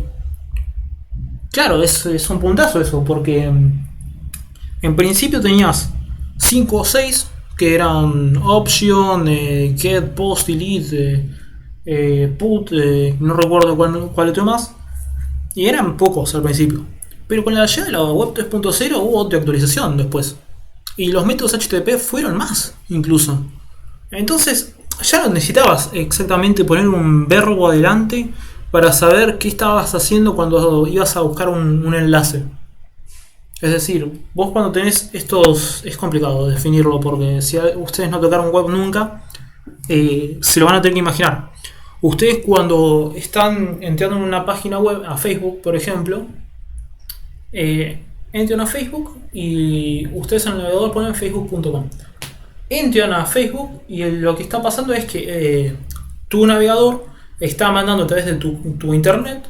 Claro, es un puntazo eso, porque en principio tenías 5 o 6 que eran option, get, post, delete, put, no recuerdo cuál otro más, y eran pocos al principio. Pero con la llegada de la web 3.0 hubo otra actualización después, y los métodos HTTP fueron más incluso. Entonces ya no necesitabas exactamente poner un verbo adelante para saber qué estabas haciendo cuando ibas a buscar un enlace. Es decir, vos cuando tenés estos... Es complicado definirlo porque si ustedes no tocaron web nunca, se lo van a tener que imaginar. Ustedes cuando están entrando en una página web, a Facebook por ejemplo, entran a Facebook y ustedes en el navegador ponen facebook.com. Entran a Facebook y lo que está pasando es que tu navegador está mandando a través de tu internet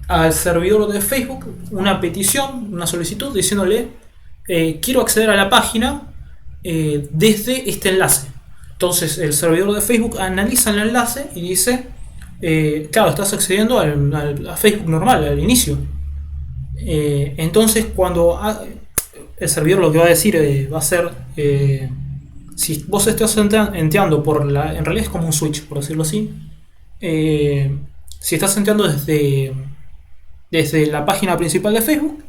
al servidor de Facebook una petición, una solicitud diciéndole quiero acceder a la página desde este enlace. Entonces el servidor de Facebook analiza el enlace y dice claro, estás accediendo a Facebook normal, al inicio. Entonces cuando el servidor lo que va a decir va a ser si vos estás entrando en realidad es como un switch, por decirlo así. Si estás entrando desde la página principal de Facebook,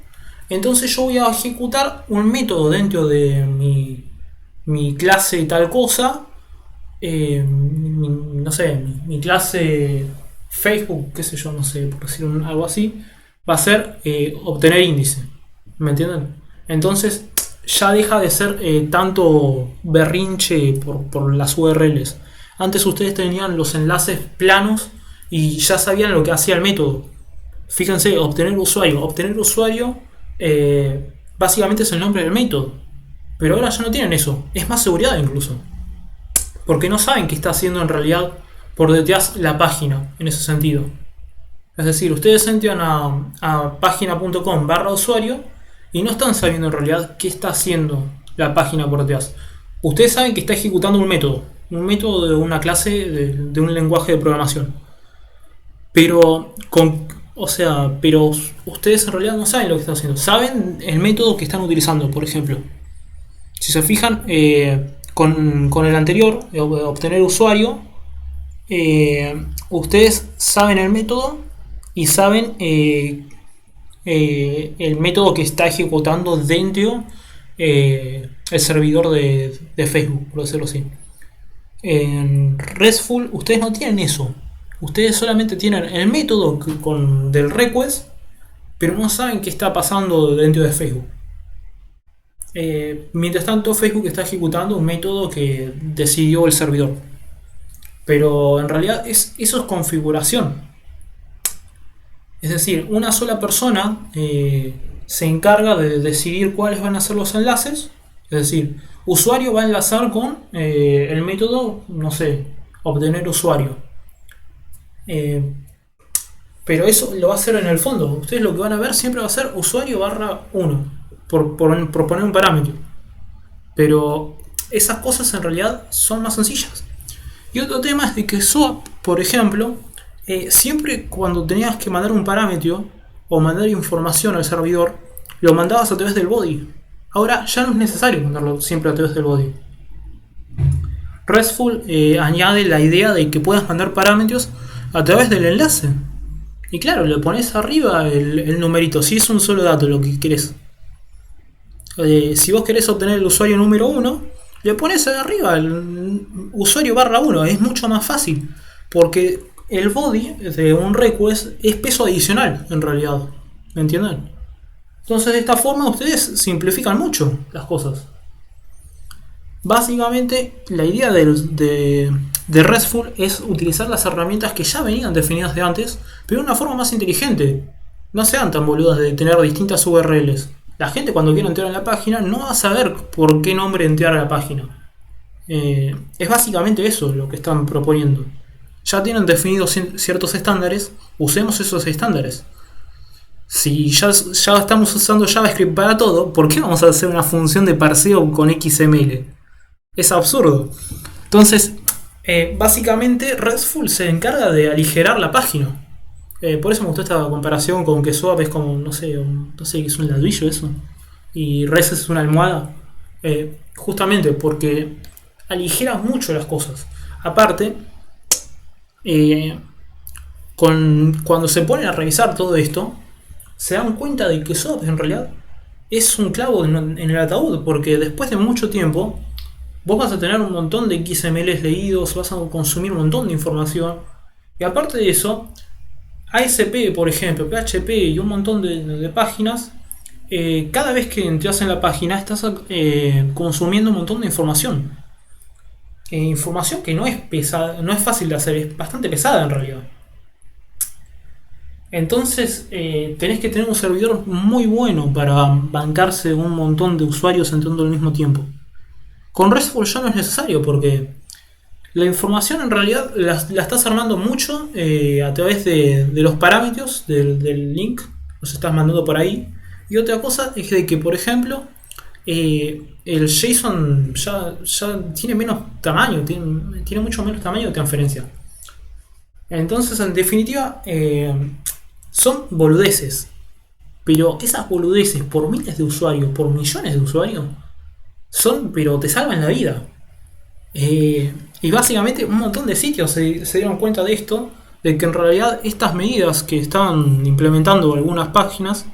entonces yo voy a ejecutar un método dentro de mi clase y tal cosa, no sé, mi clase Facebook, qué sé yo, no sé, por decir algo así, va a ser obtener índice, ¿me entienden? Entonces ya deja de ser tanto berrinche por las URLs. Antes ustedes tenían los enlaces planos y ya sabían lo que hacía el método. Fíjense, obtener usuario. Obtener usuario básicamente es el nombre del método. Pero ahora ya no tienen eso. Es más seguridad incluso. Porque no saben qué está haciendo en realidad por detrás la página en ese sentido. Es decir, ustedes entran a página.com/usuario y no están sabiendo en realidad qué está haciendo la página por detrás. Ustedes saben que está ejecutando un método de una clase de un lenguaje de programación. Pero ustedes en realidad no saben lo que están haciendo. Saben el método que están utilizando, por ejemplo. Si se fijan, con el anterior, obtener usuario, ustedes saben el método y saben el método que está ejecutando dentro el servidor de Facebook, por decirlo así. En RESTful ustedes no tienen eso. Ustedes solamente tienen el método del request, pero no saben qué está pasando dentro de Facebook. Mientras tanto, Facebook está ejecutando un método que decidió el servidor. Pero en realidad eso es configuración. Es decir, una sola persona se encarga de decidir cuáles van a ser los enlaces. Es decir, usuario va a enlazar con el método, no sé, obtener usuario. Pero eso lo va a hacer en el fondo. Ustedes lo que van a ver siempre va a ser usuario /1 por poner un parámetro. Pero esas cosas en realidad son más sencillas. Y otro tema es de que SOAP, por ejemplo, siempre cuando tenías que mandar un parámetro o mandar información al servidor, lo mandabas a través del body. Ahora ya no es necesario mandarlo siempre a través del body. RESTful añade la idea de que puedas mandar parámetros a través del enlace. Y claro, le pones arriba el numerito, si es un solo dato lo que querés. Si vos querés obtener el usuario número 1, le pones arriba el usuario /1, es mucho más fácil. Porque el body de un request es peso adicional en realidad. ¿Me entienden? Entonces de esta forma ustedes simplifican mucho las cosas. Básicamente la idea de RESTful es utilizar las herramientas que ya venían definidas de antes, pero de una forma más inteligente. No sean tan boludas de tener distintas URLs. La gente cuando quiere entrar en la página no va a saber por qué nombre entrar a la página. Es básicamente eso lo que están proponiendo. Ya tienen definidos ciertos estándares, usemos esos estándares. Si ya estamos usando JavaScript para todo, ¿por qué vamos a hacer una función de parseo con XML? Es absurdo. Entonces, básicamente RESTful se encarga de aligerar la página. Por eso me gustó esta comparación con que SOAP es como, no sé, es un ladrillo eso. Y REST es una almohada. Justamente porque aligera mucho las cosas. Aparte, cuando se ponen a revisar todo esto, se dan cuenta de que SOAP en realidad es un clavo en el ataúd, porque después de mucho tiempo vos vas a tener un montón de XMLs leídos, vas a consumir un montón de información, y aparte de eso, ASP, por ejemplo, PHP y un montón de páginas, cada vez que entras en la página estás consumiendo un montón de información. Información que no es pesada, no es fácil de hacer, es bastante pesada en realidad. Entonces tenés que tener un servidor muy bueno para bancarse un montón de usuarios entrando al mismo tiempo. Con RESTful ya no es necesario porque la información en realidad la estás armando mucho a través de los parámetros del link, los estás mandando por ahí. Y otra cosa es de que, por ejemplo, el JSON ya tiene menos tamaño, tiene mucho menos tamaño de transferencia. Entonces, en definitiva, son boludeces. Pero esas boludeces por miles de usuarios, por millones de usuarios, pero te salvan la vida. Y básicamente un montón de sitios se dieron cuenta de esto, de que en realidad estas medidas que estaban implementando algunas páginas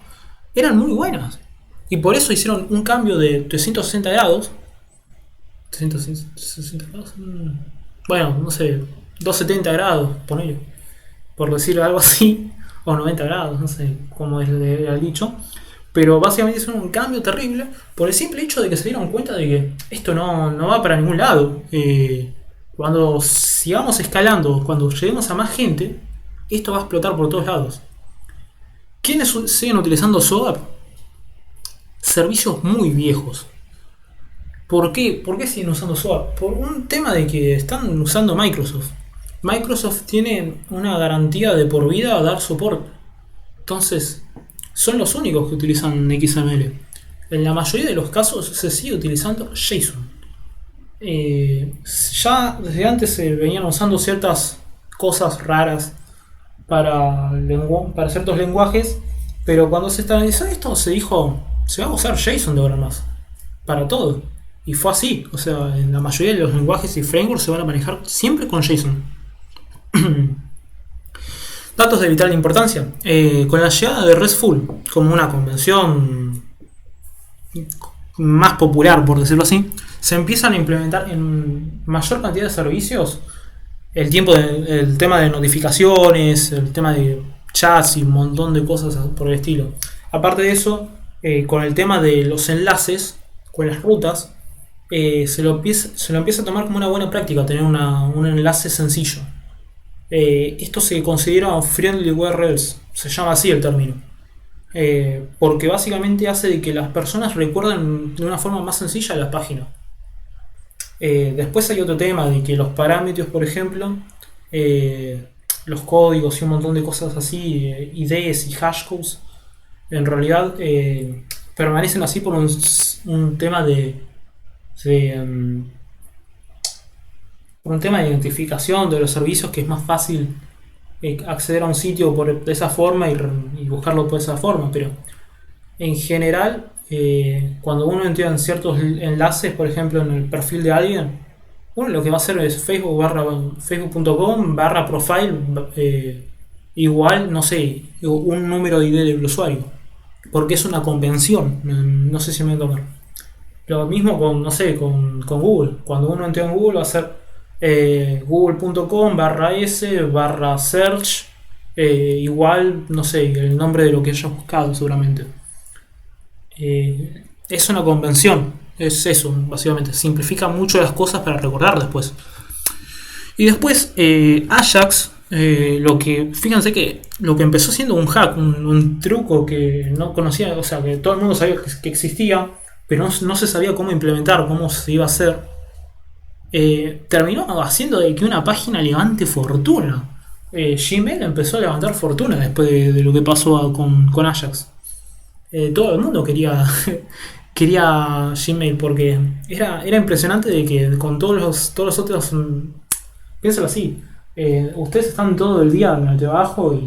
eran muy buenas. Y por eso hicieron un cambio de 360 grados. 360 grados. Bueno, no sé, 270 grados, ponele, por decir algo así, o 90 grados, no sé cómo es el dicho. Pero básicamente hicieron un cambio terrible por el simple hecho de que se dieron cuenta de que esto no va para ningún lado. Cuando sigamos escalando, cuando lleguemos a más gente, esto va a explotar por todos lados. ¿Quiénes siguen utilizando SOAP? Servicios muy viejos. ¿Por qué? ¿Por qué siguen usando SOAP? Por un tema de que están usando Microsoft. Microsoft tiene una garantía de por vida a dar soporte. Entonces, son los únicos que utilizan XML. En la mayoría de los casos se sigue utilizando JSON. Ya desde antes se venían usando ciertas cosas raras para ciertos lenguajes, pero cuando se estabilizó esto se dijo, se va a usar JSON de ahora en más, para todo. Y fue así, o sea, en la mayoría de los lenguajes y frameworks se van a manejar siempre con JSON. Datos de vital importancia. Con la llegada de RESTful como una convención más popular, por decirlo así, se empiezan a implementar en mayor cantidad de servicios el tema de notificaciones, el tema de chats y un montón de cosas por el estilo. Aparte de eso, con el tema de los enlaces, con las rutas, se lo empieza a tomar como una buena práctica tener un enlace sencillo. Esto se considera friendly URLs, se llama así el término, porque básicamente hace de que las personas recuerden de una forma más sencilla la página. Después hay otro tema de que los parámetros, por ejemplo, los códigos y un montón de cosas así, IDs y hashcodes, en realidad permanecen así por un tema por un tema de identificación de los servicios, que es más fácil acceder a un sitio de esa forma y buscarlo por esa forma. Pero en general, cuando uno entra en ciertos enlaces, por ejemplo en el perfil de alguien, uno lo que va a hacer es facebook.com/profile igual, no sé, un número de ID del usuario, porque es una convención. No sé si me voy a tomar. Lo mismo con, no sé, con Google. Cuando uno entra en Google va a ser google.com/s/search, igual, no sé, el nombre de lo que hayas buscado seguramente. Es una convención, es eso, básicamente. Simplifica mucho las cosas para recordar después. Y después, Ajax, fíjense que lo que empezó siendo un hack, un truco que no conocía, o sea, que todo el mundo sabía que existía, pero no se sabía cómo implementar, cómo se iba a hacer, terminó haciendo de que una página levante fortuna. Gmail empezó a levantar fortuna después de lo que pasó con Ajax. Todo el mundo quería quería Gmail porque era impresionante de que con todos los otros, piénsalo así, ustedes están todo el día en el trabajo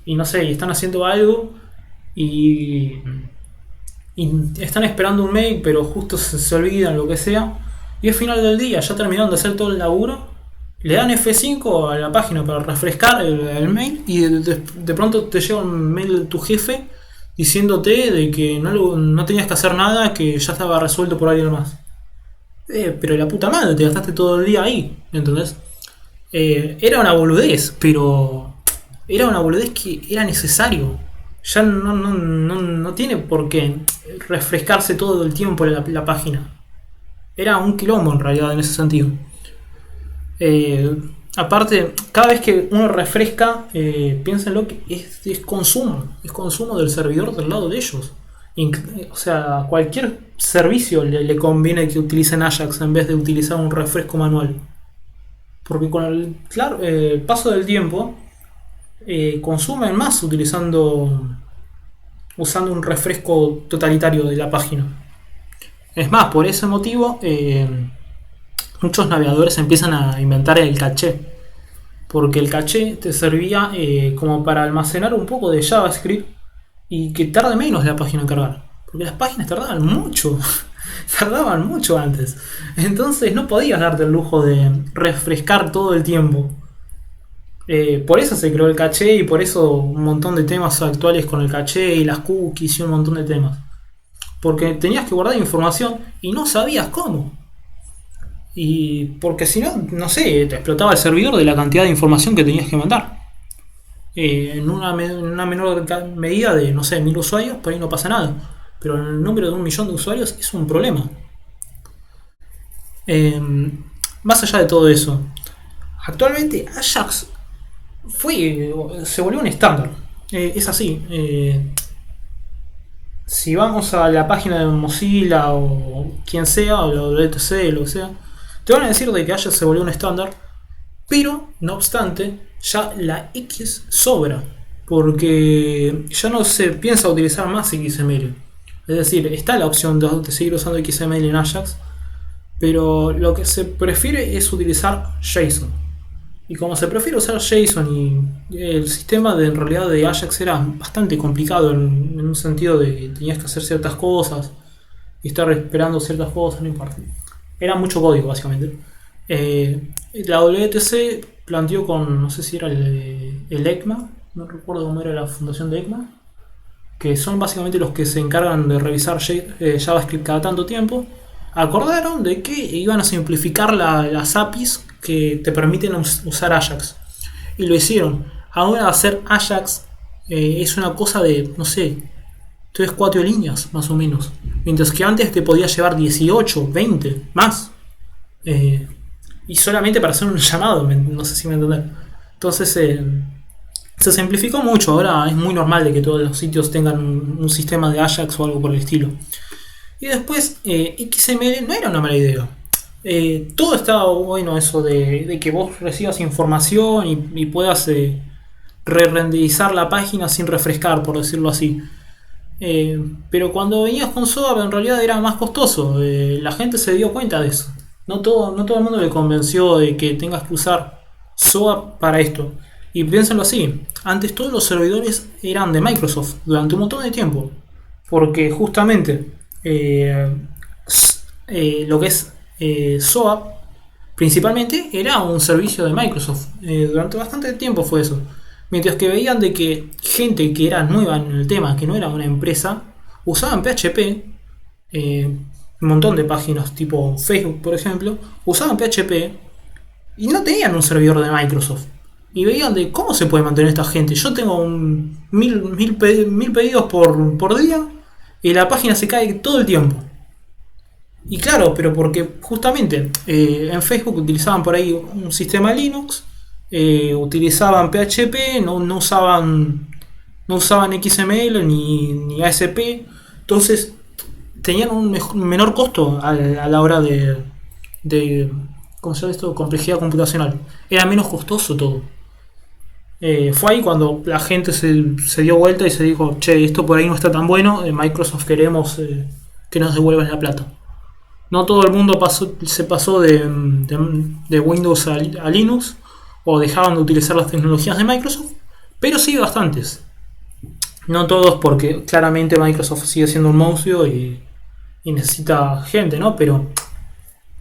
y no sé, y están haciendo algo y, y están esperando un mail, pero justo se olvidan, lo que sea, y al final del día ya terminaron de hacer todo el laburo, le dan F5 a la página para refrescar el mail y de pronto te llega un mail de tu jefe diciéndote de que no tenías que hacer nada, que ya estaba resuelto por alguien más. Pero la puta madre, te gastaste todo el día ahí, ¿entendés? Era una boludez, pero era una boludez que era necesario. Ya no tiene por qué refrescarse todo el tiempo la página. Era un quilombo en realidad en ese sentido. Aparte, cada vez que uno refresca, piénsenlo que es consumo del servidor del lado de ellos. O sea, cualquier servicio le conviene que utilicen Ajax en vez de utilizar un refresco manual. Porque con el paso del tiempo, consumen más usando un refresco totalitario de la página. Es más, por ese motivo, muchos navegadores empiezan a inventar el caché. Porque el caché te servía como para almacenar un poco de JavaScript y que tarde menos la página en cargar. Porque las páginas tardaban mucho. Tardaban mucho antes. Entonces no podías darte el lujo de refrescar todo el tiempo. Por eso se creó el caché y por eso un montón de temas actuales con el caché y las cookies y un montón de temas. Porque tenías que guardar información y no sabías cómo. Y porque si no, no sé, te explotaba el servidor de la cantidad de información que tenías que mandar. En una menor medida de, no sé, 1000 usuarios, por ahí no pasa nada. Pero en el número de 1 millón de usuarios es un problema. Más allá de todo eso, actualmente Ajax se volvió un estándar. Es así. Si vamos a la página de Mozilla o quien sea, o la WTC, lo que sea, te van a decir de que Ajax se volvió un estándar, pero no obstante, ya la X sobra, porque ya no se piensa utilizar más XML. Es decir, está la opción de seguir usando XML en Ajax, pero lo que se prefiere es utilizar JSON. Y como se prefiere usar JSON y el sistema en realidad de Ajax era bastante complicado en un sentido de que tenías que hacer ciertas cosas y estar esperando ciertas cosas, no importa. Era mucho código básicamente. La WTC planteó con, no sé si era el ECMA, no recuerdo cómo era la fundación de ECMA, que son básicamente los que se encargan de revisar JavaScript cada tanto tiempo. Acordaron de que iban a simplificar las APIs que te permiten usar Ajax. Y lo hicieron. Ahora hacer Ajax es una cosa de, no sé, 3-4 líneas más o menos. Mientras que antes te podía llevar 18, 20, más. Y solamente para hacer un llamado, no sé si me entendés. Entonces se simplificó mucho. Ahora es muy normal de que todos los sitios tengan un sistema de Ajax o algo por el estilo. Y después XML no era una mala idea. Todo estaba bueno eso de que vos recibas información y puedas re-renderizar la página sin refrescar, por decirlo así. Pero cuando venías con SOAP en realidad era más costoso. La gente se dio cuenta de eso. No todo el mundo le convenció de que tengas que usar SOAP para esto. Y piénsenlo así, antes todos los servidores eran de Microsoft durante un montón de tiempo. Porque justamente lo que es SOAP principalmente era un servicio de Microsoft. Durante bastante tiempo fue eso. Mientras que veían de que gente que era nueva en el tema, que no era una empresa, usaban PHP. Un montón de páginas tipo Facebook, por ejemplo, usaban PHP y no tenían un servidor de Microsoft. Y veían de cómo se puede mantener esta gente. Yo tengo mil pedidos por día y la página se cae todo el tiempo. Y claro, pero porque justamente en Facebook utilizaban por ahí un sistema Linux, utilizaban PHP, no usaban XML ni ASP, entonces tenían un menor costo a la hora de ¿cómo se llama esto? Complejidad computacional. Era menos costoso todo. Fue ahí cuando la gente se dio vuelta y se dijo, che, esto por ahí no está tan bueno, Microsoft queremos que nos devuelvan la plata. No todo el mundo se pasó de Windows a Linux o dejaban de utilizar las tecnologías de Microsoft, pero sí bastantes. No todos, porque claramente Microsoft sigue siendo un monstruo y necesita gente, ¿no? Pero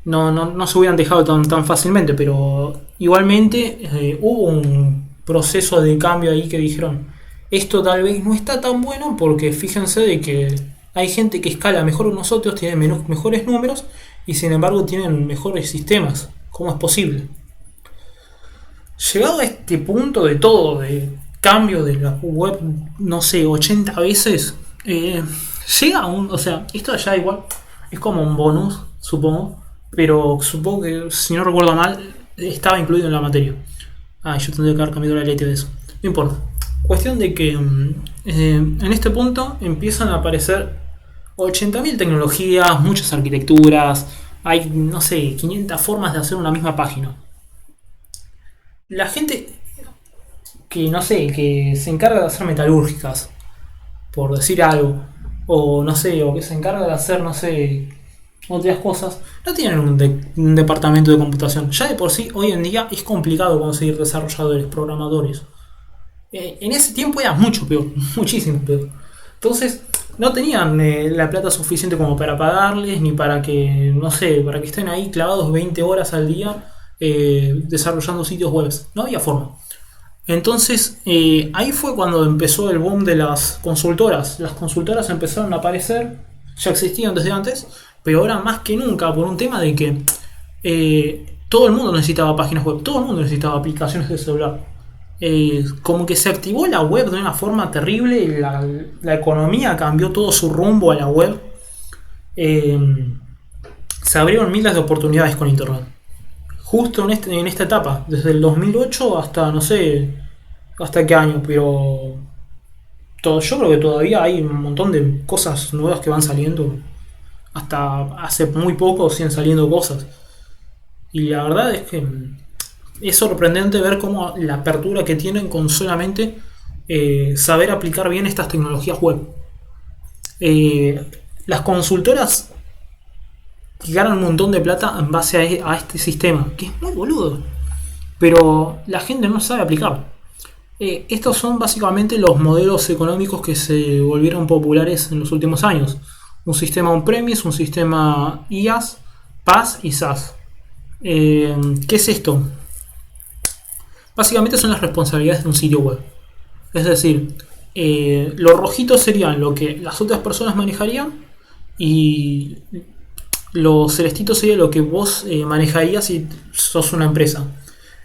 no se hubieran dejado tan fácilmente, pero igualmente hubo un proceso de cambio ahí que dijeron, esto tal vez no está tan bueno porque fíjense de que hay gente que escala mejor que nosotros, tiene mejores números y sin embargo tienen mejores sistemas. ¿Cómo es posible? Llegado a este punto de todo, de cambio de la web, no sé, 80 veces, llega a o sea, esto ya igual es como un bonus, supongo, pero supongo que, si no recuerdo mal, estaba incluido en la materia. Yo tendría que haber cambiado la letra de eso. No importa. Cuestión de que en este punto empiezan a aparecer 80.000 tecnologías, muchas arquitecturas, hay, no sé, 500 formas de hacer una misma página. La gente que, no sé, que se encarga de hacer metalúrgicas, por decir algo, o no sé, o que se encarga de hacer, no sé, otras cosas, no tienen un departamento de computación. Ya de por sí, hoy en día es complicado conseguir desarrolladores, programadores. En ese tiempo era mucho peor, muchísimo peor. Entonces, no tenían la plata suficiente como para pagarles, ni para que, no sé, para que estén ahí clavados 20 horas al día desarrollando sitios web. No había forma. Entonces, ahí fue cuando empezó el boom de las consultoras. Las consultoras empezaron a aparecer, ya existían desde antes, pero ahora más que nunca, por un tema de que todo el mundo necesitaba páginas web, todo el mundo necesitaba aplicaciones de celular. Como que se activó la web de una forma terrible y la economía cambió todo su rumbo a la web. Se abrieron miles de oportunidades con internet. Justo en esta etapa, desde el 2008 hasta no sé hasta qué año, pero yo creo que todavía hay un montón de cosas nuevas que van saliendo. Hasta hace muy poco siguen saliendo cosas. Y la verdad es que es sorprendente ver cómo la apertura que tienen con solamente saber aplicar bien estas tecnologías web. Las consultoras ganan un montón de plata en base a este sistema, que es muy boludo, pero la gente no sabe aplicar. Estos son básicamente los modelos económicos que se volvieron populares en los últimos años. Un sistema on-premise, un sistema IaaS, PaaS y SaaS. ¿Qué es esto? Básicamente son las responsabilidades de un sitio web. Es decir, los rojitos serían lo que las otras personas manejarían y los celestitos sería lo que vos manejarías si sos una empresa.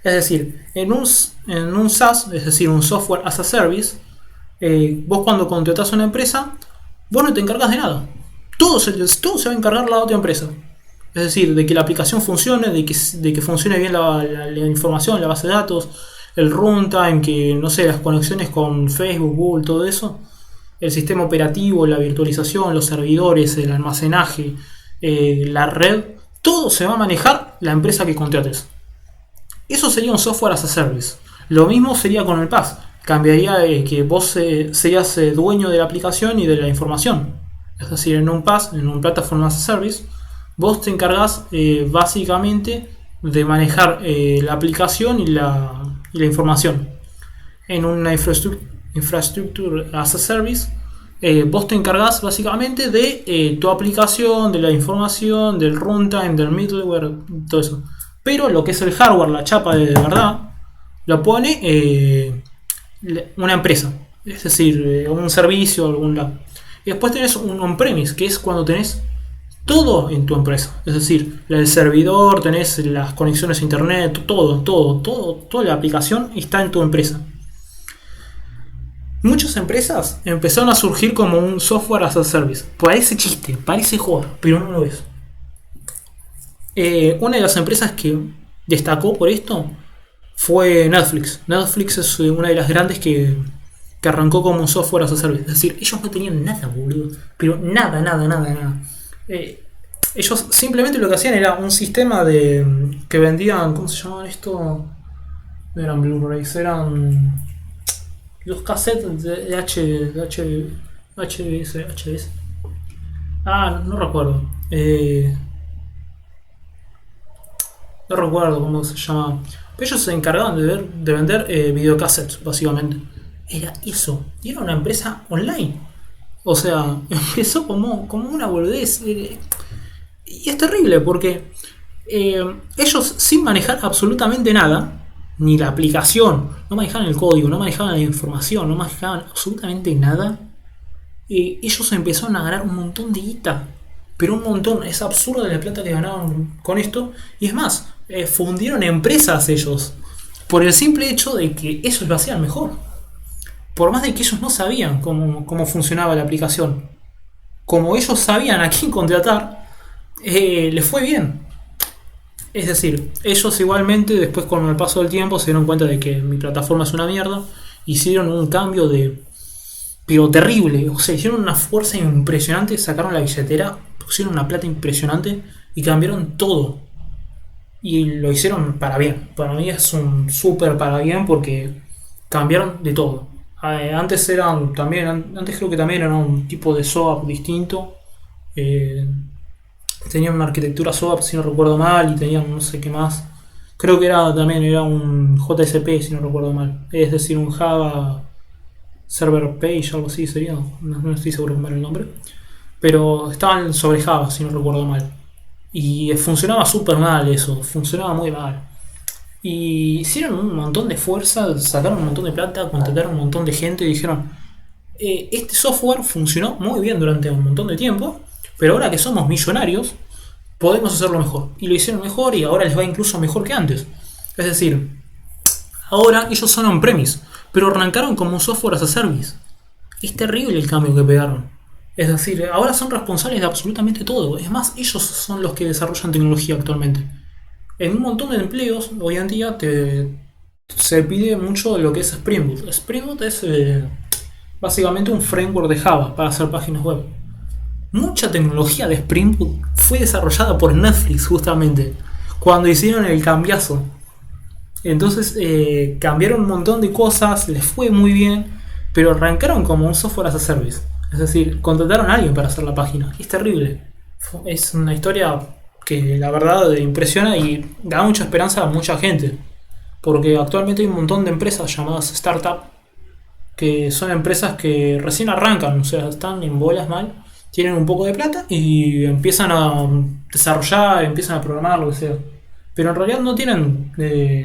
Es decir, en un SaaS, es decir, un Software as a Service, vos cuando contratás a una empresa, vos no te encargas de nada. Todo se va a encargar la otra empresa. Es decir, de que la aplicación funcione, de que funcione bien la información, la base de datos, el runtime, que no sé, las conexiones con Facebook, Google, todo eso, el sistema operativo, la virtualización, los servidores, el almacenaje, la red, todo se va a manejar la empresa que contrates. Eso sería un software as a service. Lo mismo sería con el PaaS. Cambiaría que vos seas dueño de la aplicación y de la información. Es decir, en un PaaS, en un Platform as a Service, vos te encargás básicamente de manejar la aplicación y la información. En una Infrastructure as a Service, vos te encargás básicamente de tu aplicación, de la información, del runtime, del middleware, todo eso. Pero lo que es el hardware, la chapa de verdad, lo pone una empresa. Es decir, un servicio, algún lado. Y después tenés un on-premise, que es cuando tenés todo en tu empresa. Es decir, el servidor, tenés las conexiones a internet, toda la aplicación está en tu empresa. Muchas empresas empezaron a surgir como un software as a service. Parece chiste, parece joda, pero no lo es. Una de las empresas que destacó por esto fue Netflix. Netflix es una de las grandes que arrancó como un software as a service. Es decir, ellos no tenían nada, boludo. Pero nada. Ellos simplemente lo que hacían era un sistema de que vendían, ¿cómo se llamaban esto? No eran Blu-rays, eran los cassettes de HDS. No recuerdo. No recuerdo cómo se llama. Pero ellos se encargaban de vender videocassettes, básicamente. Era eso. Y era una empresa online. O sea, empezó como una boludez. Y es terrible porque ellos sin manejar absolutamente nada, ni la aplicación, no manejaban el código, no manejaban la información, no manejaban absolutamente nada, ellos empezaron a ganar un montón de guita. Pero un montón, es absurdo la plata que ganaban con esto. Y es más, fundieron empresas ellos, por el simple hecho de que ellos lo hacían mejor. Por más de que ellos no sabían cómo funcionaba la aplicación. Como ellos sabían a quién contratar, les fue bien. Es decir, ellos igualmente después con el paso del tiempo se dieron cuenta de que mi plataforma es una mierda. Hicieron un cambio pero terrible. O sea, hicieron una fuerza impresionante, sacaron la billetera, pusieron una plata impresionante y cambiaron todo. Y lo hicieron para bien. Para mí es un súper para bien porque cambiaron de todo. Antes creo que también era un tipo de SOAP distinto. Tenían una arquitectura SOAP si no recuerdo mal y tenían no sé qué más. Creo que también era un JSP si no recuerdo mal. Es decir, un Java Server Page, algo así sería. No estoy seguro cómo era el nombre. Pero estaban sobre Java si no recuerdo mal. Y funcionaba súper mal eso. Funcionaba muy mal. Y hicieron un montón de fuerza, sacaron un montón de plata, contrataron un montón de gente y dijeron, este software funcionó muy bien durante un montón de tiempo, pero ahora que somos millonarios, podemos hacerlo mejor. Y lo hicieron mejor y ahora les va incluso mejor que antes. Es decir, ahora ellos son on-premise, pero arrancaron como un software as a service. Es terrible el cambio que pegaron. Es decir, ahora son responsables de absolutamente todo. Es más, ellos son los que desarrollan tecnología actualmente. En un montón de empleos, hoy en día se pide mucho lo que es Spring Boot. Spring Boot es básicamente un framework de Java para hacer páginas web. Mucha tecnología de Spring Boot fue desarrollada por Netflix justamente cuando hicieron el cambiazo. Entonces cambiaron un montón de cosas, les fue muy bien, pero arrancaron como un software as a service. Es decir, contrataron a alguien para hacer la página. Es terrible. Es una historia que la verdad impresiona y da mucha esperanza a mucha gente. Porque actualmente hay un montón de empresas llamadas startup que son empresas que recién arrancan, o sea, están en bolas mal, tienen un poco de plata y empiezan a desarrollar, empiezan a programar, lo que sea. Pero en realidad no tienen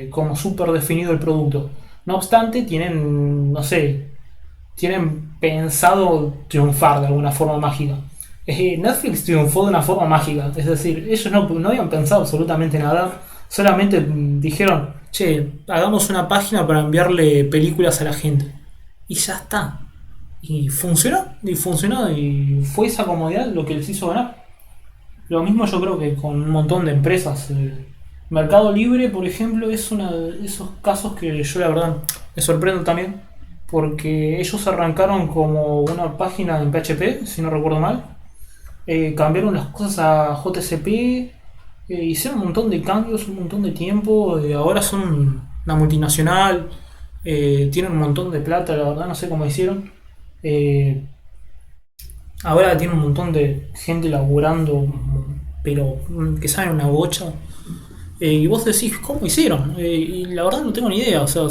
como súper definido el producto. No obstante, no sé, tienen pensado triunfar de alguna forma mágica. Netflix triunfó de una forma mágica, es decir, ellos no habían pensado absolutamente nada, solamente dijeron, che, hagamos una página para enviarle películas a la gente. Y ya está. Y funcionó, y fue esa comodidad lo que les hizo ganar. Lo mismo yo creo que con un montón de empresas. Mercado Libre, por ejemplo, es uno de esos casos que yo la verdad me sorprendo también, porque ellos arrancaron como una página en PHP, si no recuerdo mal. Cambiaron las cosas a JCP, hicieron un montón de cambios, un montón de tiempo, ahora son una multinacional, tienen un montón de plata, la verdad no sé cómo hicieron. Ahora tienen un montón de gente laburando, pero que saben una bocha. Y vos decís, ¿cómo hicieron? Y la verdad no tengo ni idea, o sea,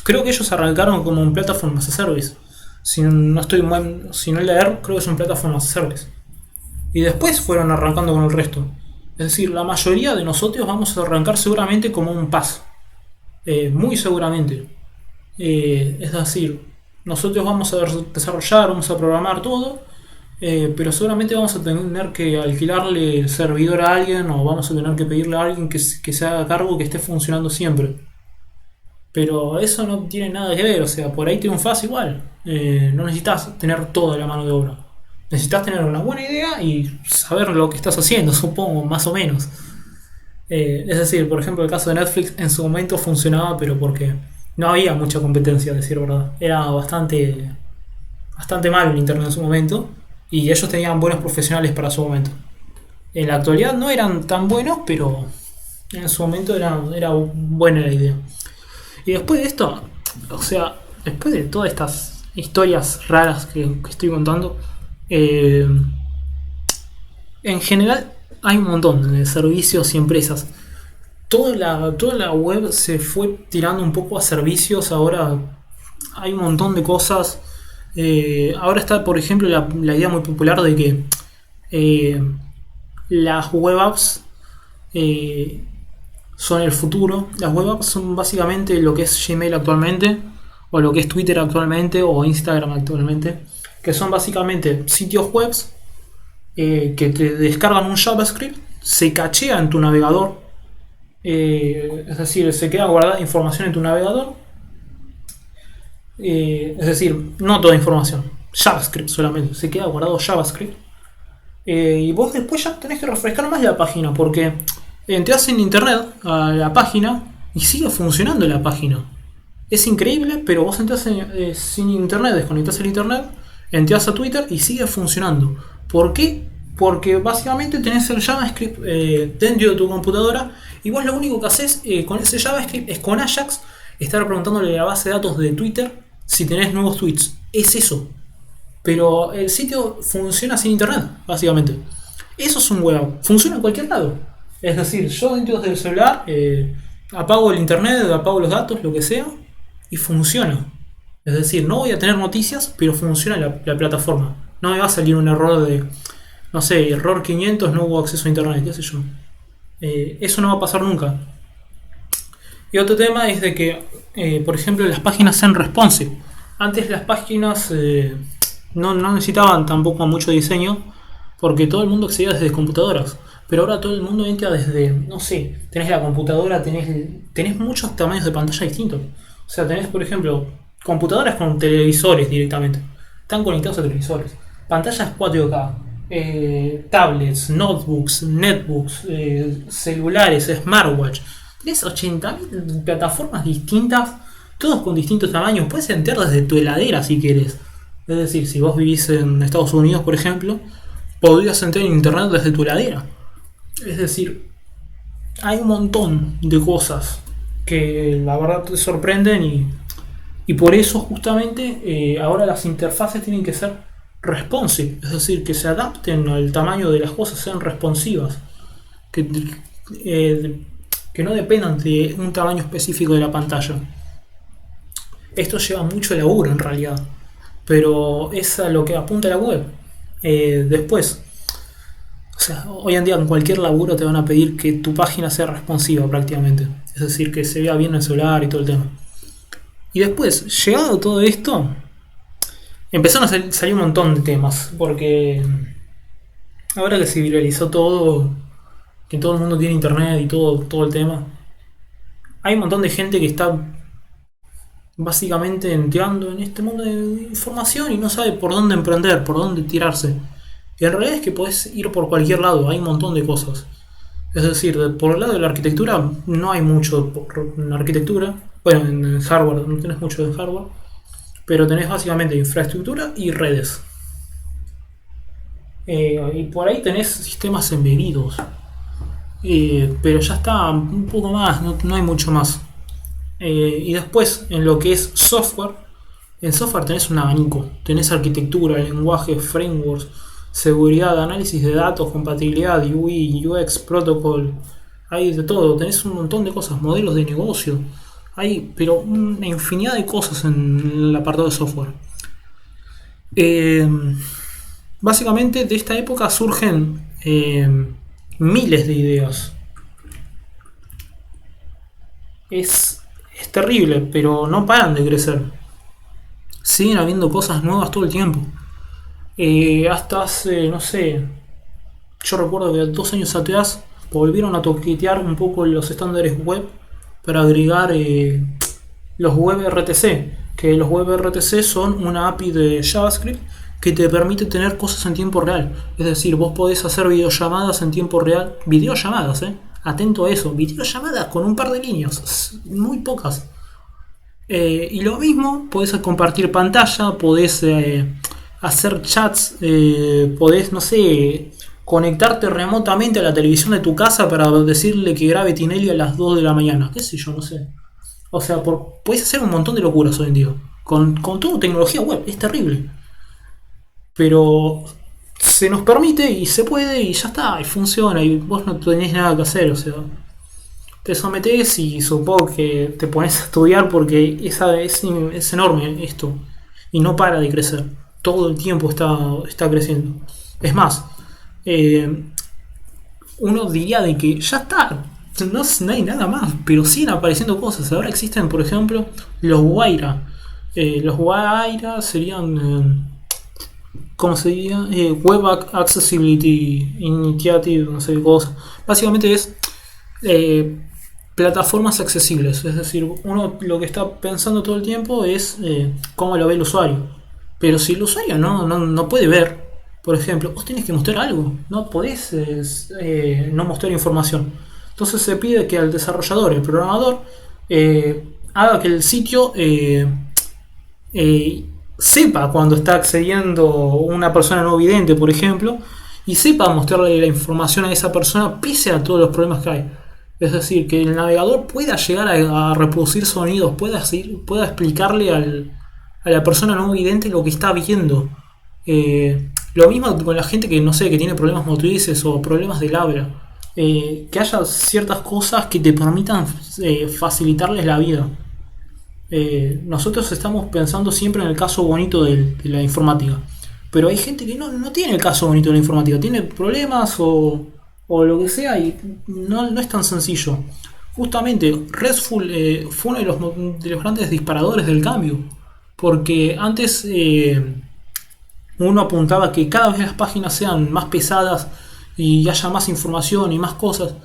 creo que ellos arrancaron como un Platform as a Service. Si no leer, creo que es un Platform as a Service. Y después fueron arrancando con el resto. Es decir, la mayoría de nosotros vamos a arrancar seguramente como un PaaS. Muy seguramente. Es decir, nosotros vamos a desarrollar, vamos a programar todo. pero seguramente vamos a tener que alquilarle el servidor a alguien o vamos a tener que pedirle a alguien que se haga cargo que esté funcionando siempre. Pero eso no tiene nada que ver, o sea, por ahí triunfás igual. No necesitas tener toda la mano de obra. Necesitas tener una buena idea y saber lo que estás haciendo, supongo, más o menos. Es decir, por ejemplo, el caso de Netflix en su momento funcionaba, pero porque no había mucha competencia, a decir verdad. Era bastante malo el internet en su momento y ellos tenían buenos profesionales para su momento. En la actualidad no eran tan buenos, pero en su momento era buena la idea. Y después de esto, o sea, después de todas estas historias raras que estoy contando, eh, en general hay un montón de servicios y empresas. Toda la web se fue tirando un poco a servicios, ahora hay un montón de cosas. Ahora está, por ejemplo, la idea muy popular de que eh, las web apps eh, son el futuro. Las web apps son básicamente lo que es Gmail actualmente, o lo que es Twitter actualmente, o Instagram actualmente, que son básicamente sitios web que te descargan un JavaScript, se cachea en tu navegador, es decir, se queda guardada información en tu navegador, es decir, no toda información, JavaScript solamente, se queda guardado JavaScript. Y vos después ya tenés que refrescar más la página porque entras en internet a la página y sigue funcionando la página. Es increíble, pero vos entras sin internet, desconectás el internet, entras a Twitter y sigue funcionando. ¿Por qué? Porque básicamente tenés el JavaScript dentro de tu computadora y vos lo único que haces con ese JavaScript es con Ajax estar preguntándole a la base de datos de Twitter si tenés nuevos tweets. Es eso. Pero el sitio funciona sin internet, básicamente. Eso es un web app. Funciona en cualquier lado. Es decir, yo dentro del celular apago el internet, apago los datos, lo que sea, y funciona. Es decir, no voy a tener noticias, pero funciona la plataforma. No me va a salir un error de, no sé, error 500, no hubo acceso a internet, qué sé yo. Eso no va a pasar nunca. Y otro tema es de que, por ejemplo, las páginas sean responsive. Antes las páginas no necesitaban tampoco mucho diseño porque todo el mundo accedía desde computadoras. Pero ahora todo el mundo entra desde, no sé, tenés la computadora, tenés muchos tamaños de pantalla distintos. O sea, tenés, por ejemplo, computadoras con televisores directamente. Están conectados a televisores. Pantallas 4K, tablets, notebooks, netbooks, celulares, smartwatch. Tenés 80.000 plataformas distintas, todos con distintos tamaños. Puedes entrar desde tu heladera si quieres. Es decir, si vos vivís en Estados Unidos, por ejemplo, podrías entrar en internet desde tu heladera. Es decir, hay un montón de cosas que la verdad te sorprenden y por eso justamente ahora las interfaces tienen que ser responsive, es decir, que se adapten al tamaño de las cosas, sean responsivas, que, que no dependan de un tamaño específico de la pantalla. Esto lleva mucho laburo en realidad, pero es a lo que apunta la web. Después, o sea, hoy en día en cualquier laburo te van a pedir que tu página sea responsiva prácticamente. Es decir, que se vea bien en el celular y todo el tema. Y después, llegado todo esto, empezaron a salir un montón de temas. Porque ahora que se viralizó todo, que todo el mundo tiene internet y todo el tema, hay un montón de gente que está básicamente entrando en este mundo de información y no sabe por dónde emprender, por dónde tirarse. Y en realidad es que podés ir por cualquier lado, hay un montón de cosas. Es decir, por el lado de la arquitectura no hay mucho en arquitectura. Bueno, en hardware no tenés mucho de hardware, pero tenés básicamente infraestructura y redes. Y por ahí tenés sistemas embebidos. Pero ya está un poco más, no hay mucho más. Y después, en lo que es software, en software tenés un abanico. Tenés arquitectura, lenguaje, frameworks, seguridad, análisis de datos, compatibilidad, UI, UX, protocol. Hay de todo, tenés un montón de cosas, modelos de negocio. Hay, pero una infinidad de cosas en el apartado de software. Básicamente de esta época surgen miles de ideas. Es terrible, pero no paran de crecer. Siguen habiendo cosas nuevas todo el tiempo. Hasta hace, no sé, yo recuerdo que 2 años atrás volvieron a toquetear un poco los estándares web para agregar los WebRTC, que los WebRTC son una API de JavaScript que te permite tener cosas en tiempo real. Es decir, vos podés hacer videollamadas en tiempo real. Videollamadas, atento a eso. Videollamadas con un par de líneas, muy pocas. Y lo mismo, podés compartir pantalla, podés hacer chats, podés, no sé, conectarte remotamente a la televisión de tu casa para decirle que grabe Tinelli a las 2 de la mañana. ¿Qué sé yo? No sé. O sea, podés hacer un montón de locuras hoy en día. Con toda tecnología web. Es terrible. Pero se nos permite y se puede y ya está. Y funciona. Y vos no tenés nada que hacer. O sea, te sometés y supongo que te pones a estudiar porque es enorme esto. Y no para de crecer. Todo el tiempo está creciendo. Es más, eh, uno diría de que ya está, no hay nada más, pero siguen apareciendo cosas. Ahora existen, por ejemplo, los Waira. Los Waira serían, ¿cómo se diría? Web Accessibility Initiative, no sé qué cosa. Básicamente es eh, plataformas accesibles. Es decir, uno lo que está pensando todo el tiempo es cómo lo ve el usuario. Pero si el usuario no puede ver, por ejemplo, vos tenés que mostrar algo, no podés no mostrar información. Entonces se pide que al desarrollador, el programador, haga que el sitio sepa cuando está accediendo una persona no vidente, por ejemplo, y sepa mostrarle la información a esa persona pese a todos los problemas que hay. Es decir, que el navegador pueda llegar a reproducir sonidos, pueda explicarle a la persona no vidente lo que está viendo. Lo mismo con la gente que no sé, que tiene problemas motrices o problemas del habla. Que haya ciertas cosas que te permitan facilitarles la vida. Nosotros estamos pensando siempre en el caso bonito de la informática. Pero hay gente que no tiene el caso bonito de la informática. Tiene problemas o lo que sea y no es tan sencillo. Justamente RESTful fue uno de los grandes disparadores del cambio. Porque antes uno apuntaba que cada vez las páginas sean más pesadas y haya más información y más cosas.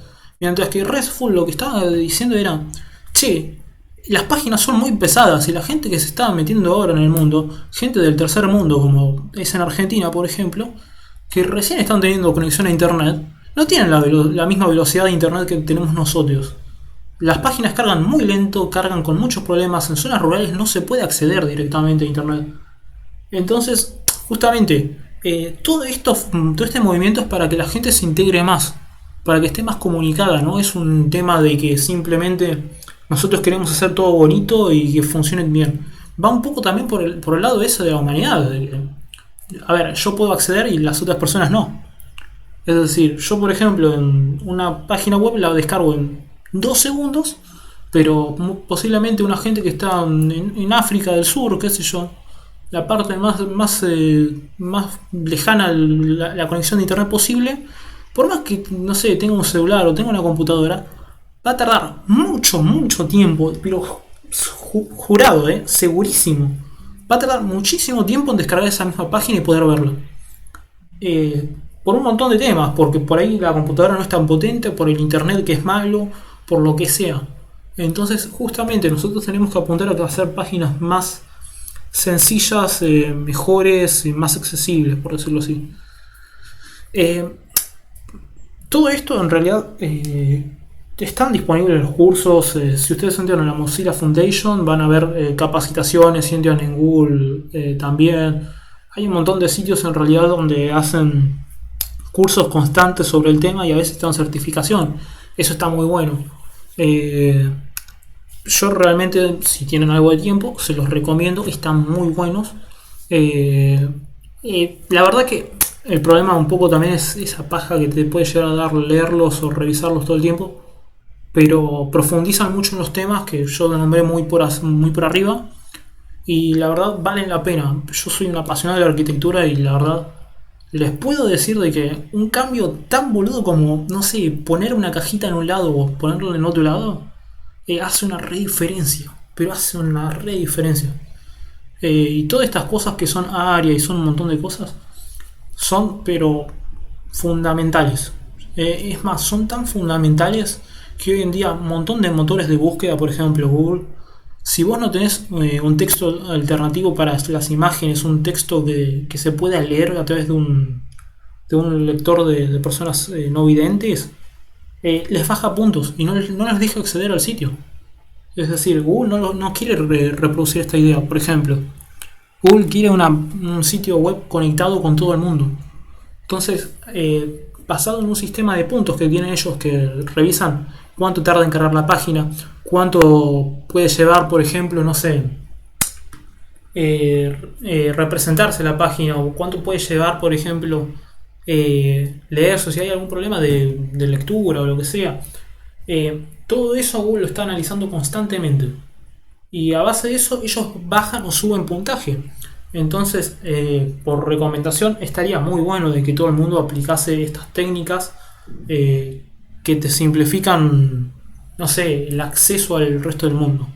Mientras que RESTful lo que estaba diciendo era, che, las páginas son muy pesadas y la gente que se está metiendo ahora en el mundo, gente del tercer mundo como es en Argentina por ejemplo, que recién están teniendo conexión a internet, no tienen la misma velocidad de internet que tenemos nosotros. Las páginas cargan muy lento, cargan con muchos problemas, en zonas rurales no se puede acceder directamente a internet. Entonces, justamente, todo este movimiento es para que la gente se integre más, para que esté más comunicada, no es un tema de que simplemente nosotros queremos hacer todo bonito y que funcione bien. Va un poco también por el lado ese de la humanidad. A ver, yo puedo acceder y las otras personas no. Es decir, yo por ejemplo en una página web la descargo en 2 segundos, pero posiblemente una gente que está en África del Sur, qué sé yo, la parte más lejana a la conexión de internet posible, por más que, no sé, tenga un celular o tenga una computadora, va a tardar mucho tiempo, pero jurado, segurísimo. Va a tardar muchísimo tiempo en descargar esa misma página y poder verla. Por un montón de temas, porque por ahí la computadora no es tan potente, por el internet que es malo, por lo que sea. Entonces, justamente nosotros tenemos que apuntar a hacer páginas más sencillas, mejores, más accesibles, por decirlo así. Todo esto en realidad están disponibles los cursos. Si ustedes entran en la Mozilla Foundation van a ver capacitaciones, si entran en Google también. Hay un montón de sitios en realidad donde hacen cursos constantes sobre el tema y a veces te dan certificación. Eso está muy bueno. Yo realmente, si tienen algo de tiempo, se los recomiendo. Están muy buenos. La verdad que el problema un poco también es esa paja que te puede llegar a dar leerlos o revisarlos todo el tiempo. Pero profundizan mucho en los temas que yo nombré muy por arriba. Y la verdad valen la pena. Yo soy un apasionado de la arquitectura y la verdad les puedo decir de que un cambio tan boludo como, no sé, poner una cajita en un lado o ponerlo en otro lado, hace una re diferencia. Pero hace una re diferencia. Y todas estas cosas que son área y son un montón de cosas, son pero fundamentales. Es más, son tan fundamentales que hoy en día un montón de motores de búsqueda, por ejemplo Google, si vos no tenés un texto alternativo para las imágenes, un texto que se pueda leer a través de un lector de personas no videntes, les baja puntos y no les deja acceder al sitio. Es decir, Google no quiere reproducir esta idea. Por ejemplo, Google quiere un sitio web conectado con todo el mundo. Entonces, basado en un sistema de puntos que tienen ellos, que revisan cuánto tarda en cargar la página, cuánto puede llevar, por ejemplo, no sé, representarse la página, o cuánto puede llevar, por ejemplo, leerse, si hay algún problema de lectura o lo que sea. Todo eso Google lo está analizando constantemente. Y a base de eso ellos bajan o suben puntaje. Entonces, por recomendación, estaría muy bueno de que todo el mundo aplicase estas técnicas que te simplifican, no sé, el acceso al resto del mundo.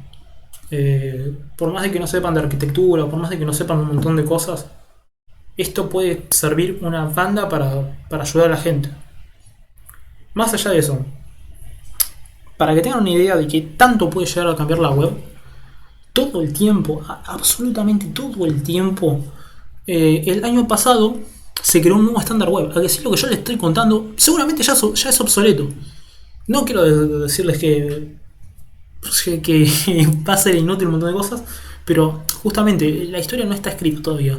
Por más de que no sepan de arquitectura, por más de que no sepan un montón de cosas, esto puede servir una banda para ayudar a la gente. Más allá de eso, para que tengan una idea de qué tanto puede llegar a cambiar la web, todo el tiempo, absolutamente todo el tiempo, el año pasado se creó un nuevo estándar web. A decir lo que yo les estoy contando, seguramente ya es obsoleto. No quiero decirles que va a ser inútil un montón de cosas, pero justamente la historia no está escrita todavía.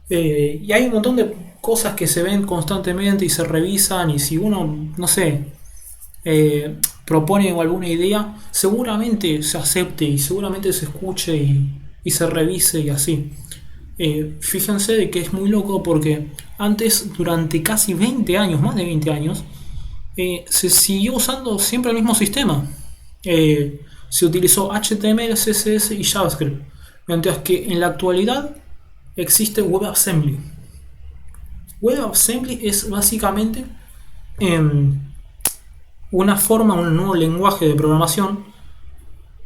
Y hay un montón de cosas que se ven constantemente y se revisan, y si uno, no sé, propone alguna idea, seguramente se acepte y seguramente se escuche y se revise y así. Fíjense de que es muy loco porque antes, durante casi 20 años, más de 20 años, se siguió usando siempre el mismo sistema. Se utilizó HTML, CSS y JavaScript, mientras que en la actualidad existe WebAssembly. WebAssembly es básicamente una forma, un nuevo lenguaje de programación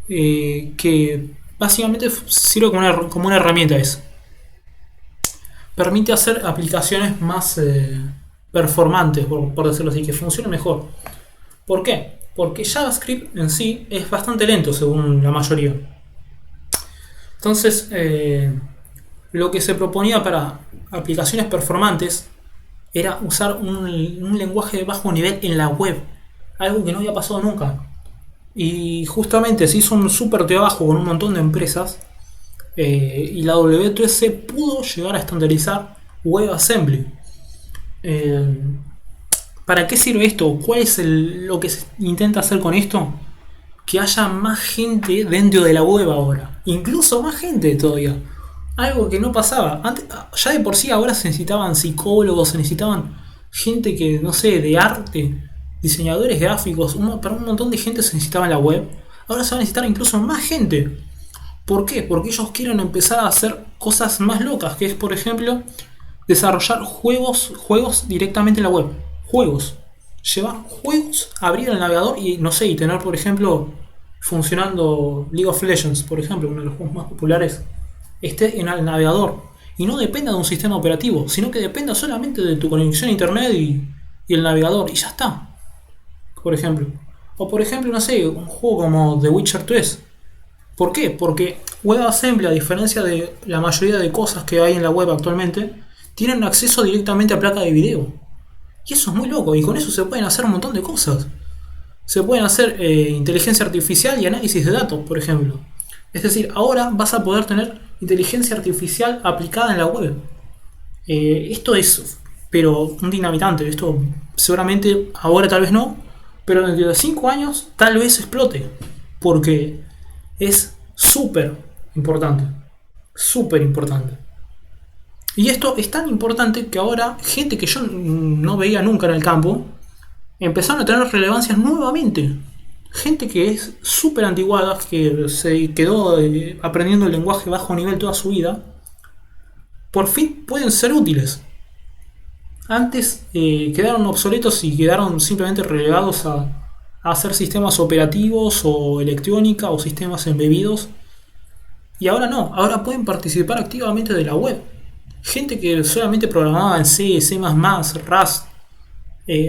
que básicamente sirve como una herramienta. Permite hacer aplicaciones más performantes, por decirlo así, que funcionen mejor. ¿Por qué? Porque JavaScript en sí es bastante lento según la mayoría. Entonces, lo que se proponía para aplicaciones performantes era usar un lenguaje de bajo nivel en la web, algo que no había pasado nunca. Y justamente se hizo un súper trabajo con un montón de empresas, y la W3C pudo llegar a estandarizar WebAssembly. ¿Para qué sirve esto? ¿Cuál es lo que se intenta hacer con esto? Que haya más gente dentro de la web ahora. Incluso más gente todavía. Algo que no pasaba. Antes, ya de por sí ahora se necesitaban psicólogos, se necesitaban gente que, no sé, de arte, diseñadores gráficos, para un montón de gente se necesitaba en la web. Ahora se va a necesitar incluso más gente. ¿Por qué? Porque ellos quieren empezar a hacer cosas más locas, que es, por ejemplo, desarrollar juegos directamente en la web. Juegos. Llevar juegos, abrir el navegador y, no sé, y tener, por ejemplo, funcionando League of Legends, por ejemplo, uno de los juegos más populares, esté en el navegador. Y no dependa de un sistema operativo, sino que dependa solamente de tu conexión a internet y el navegador. Y ya está. Por ejemplo. O por ejemplo, no sé, un juego como The Witcher 3. ¿Por qué? Porque WebAssembly, a diferencia de la mayoría de cosas que hay en la web actualmente, tienen acceso directamente a placa de video. Y eso es muy loco, y con eso se pueden hacer un montón de cosas. Se pueden hacer inteligencia artificial y análisis de datos, por ejemplo. Es decir, ahora vas a poder tener inteligencia artificial aplicada en la web. Esto es, pero un dinamitante. Esto seguramente ahora tal vez no, pero dentro de 5 años tal vez explote. Porque es súper importante. Súper importante. Y esto es tan importante que ahora gente que yo no veía nunca en el campo empezaron a tener relevancia nuevamente. Gente que es súper antiguada, que se quedó aprendiendo el lenguaje bajo nivel toda su vida, por fin pueden ser útiles. Antes quedaron obsoletos y quedaron simplemente relegados a hacer sistemas operativos o electrónica o sistemas embebidos. Y ahora no, ahora pueden participar activamente de la web. gente que solamente programaba en C, C++, Rust,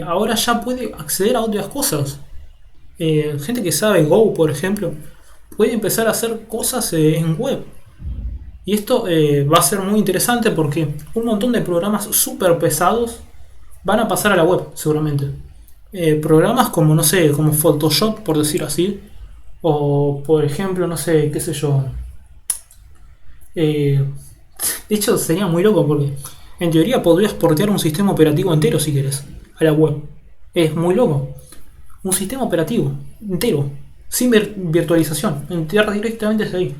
ahora ya puede acceder a otras cosas. Gente que sabe Go, por ejemplo, puede empezar a hacer cosas en web. Y esto va a ser muy interesante porque un montón de programas súper pesados van a pasar a la web, seguramente. Programas como, no sé, como Photoshop, por decir así. O, por ejemplo, no sé, qué sé yo. Eh, de hecho, sería muy loco porque en teoría podrías portear un sistema operativo entero si quieres a la web. Es muy loco. Un sistema operativo entero, sin virtualización, entrar directamente desde ahí.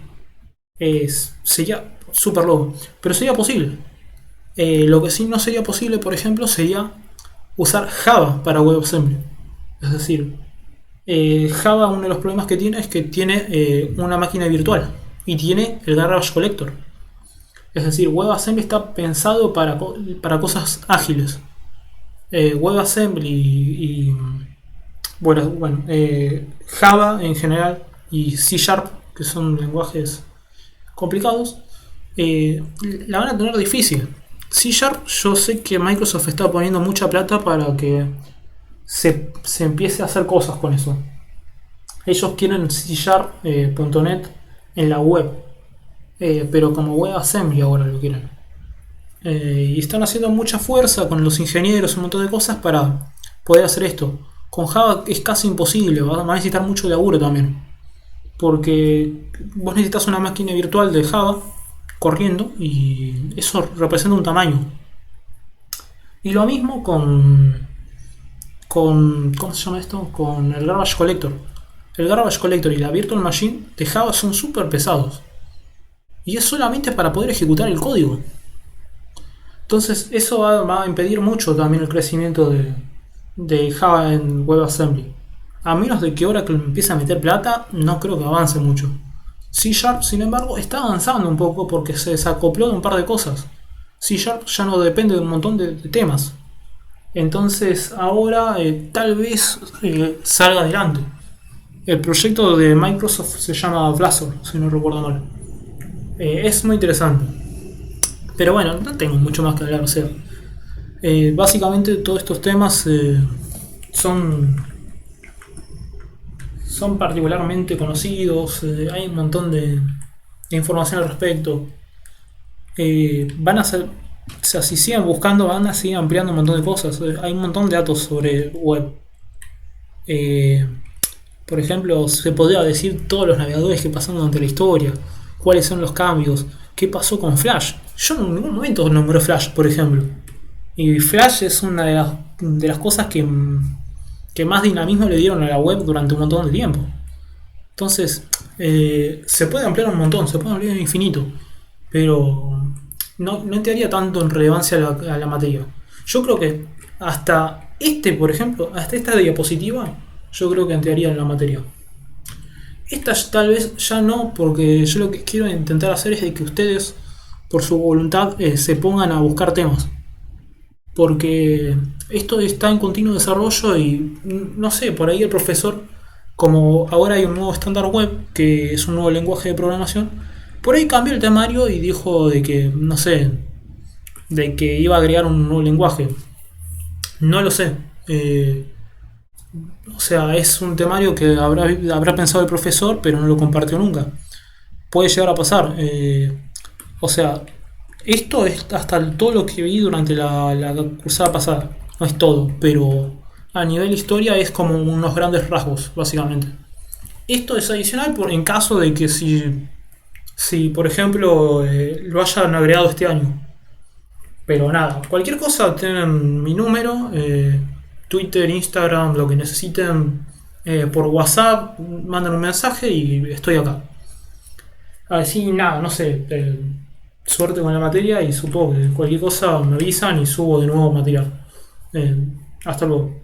Sería súper loco, pero sería posible. Lo que sí no sería posible, por ejemplo, sería usar Java para WebAssembly. Es decir, Java, uno de los problemas que tiene es que tiene una máquina virtual y tiene el garbage collector. Es decir, WebAssembly está pensado para cosas ágiles. WebAssembly Java en general y C Sharp, que son lenguajes complicados, la van a tener difícil. C Sharp, yo sé que Microsoft está poniendo mucha plata para que se empiece a hacer cosas con eso. Ellos quieren C Sharp.net en la web, pero como WebAssembly ahora lo quieren. Y están haciendo mucha fuerza con los ingenieros, un montón de cosas para poder hacer esto. Con Java es casi imposible, va a necesitar mucho laburo también. Porque vos necesitas una máquina virtual de Java corriendo y eso representa un tamaño. Y lo mismo con ¿cómo se llama esto? Con el Garbage Collector. El Garbage Collector y la Virtual Machine de Java son súper pesados. Y es solamente para poder ejecutar el código. Entonces eso va a impedir mucho también el crecimiento de Java en WebAssembly. A menos de que Oracle empiece a meter plata, no creo que avance mucho. C Sharp, sin embargo, está avanzando un poco porque se desacopló de un par de cosas. C Sharp ya no depende de un montón de temas. Entonces ahora tal vez salga adelante. El proyecto de Microsoft se llama Blazor, si no recuerdo mal. Es muy interesante. Pero bueno, no tengo mucho más que hablar. O sea, básicamente todos estos temas son particularmente conocidos. Hay un montón de información al respecto. Van a ser, o sea, si siguen buscando, van a seguir ampliando un montón de cosas. Hay un montón de datos sobre web. Eh, por ejemplo, se podría decir todos los navegadores que pasaron durante la historia, cuáles son los cambios, qué pasó con Flash. Yo en ningún momento nombré Flash, por ejemplo. Y Flash es una de las cosas que más dinamismo le dieron a la web durante un montón de tiempo. Entonces, se puede ampliar un montón, se puede ampliar infinito, pero no entraría tanto en relevancia a la materia. Yo creo que hasta por ejemplo, hasta esta diapositiva, yo creo que entraría en la materia. Esta tal vez ya no, porque yo lo que quiero intentar hacer es de que ustedes, por su voluntad, se pongan a buscar temas. Porque esto está en continuo desarrollo y no sé, por ahí el profesor, como ahora hay un nuevo estándar web, que es un nuevo lenguaje de programación, por ahí cambió el temario y dijo de que, no sé, de que iba a agregar un nuevo lenguaje. No lo sé. O sea, es un temario que habrá pensado el profesor, pero no lo compartió nunca. Puede llegar a pasar. O sea, esto es hasta todo lo que vi durante la cursada pasada. No es todo, pero a nivel historia es como unos grandes rasgos, básicamente. Esto es adicional en caso de que si por ejemplo, lo hayan agregado este año. Pero nada, cualquier cosa, tienen mi número, Twitter, Instagram, lo que necesiten, por WhatsApp, mandan un mensaje y estoy acá. Así nada, no sé, suerte con la materia y supongo que cualquier cosa me avisan y subo de nuevo material. Hasta luego.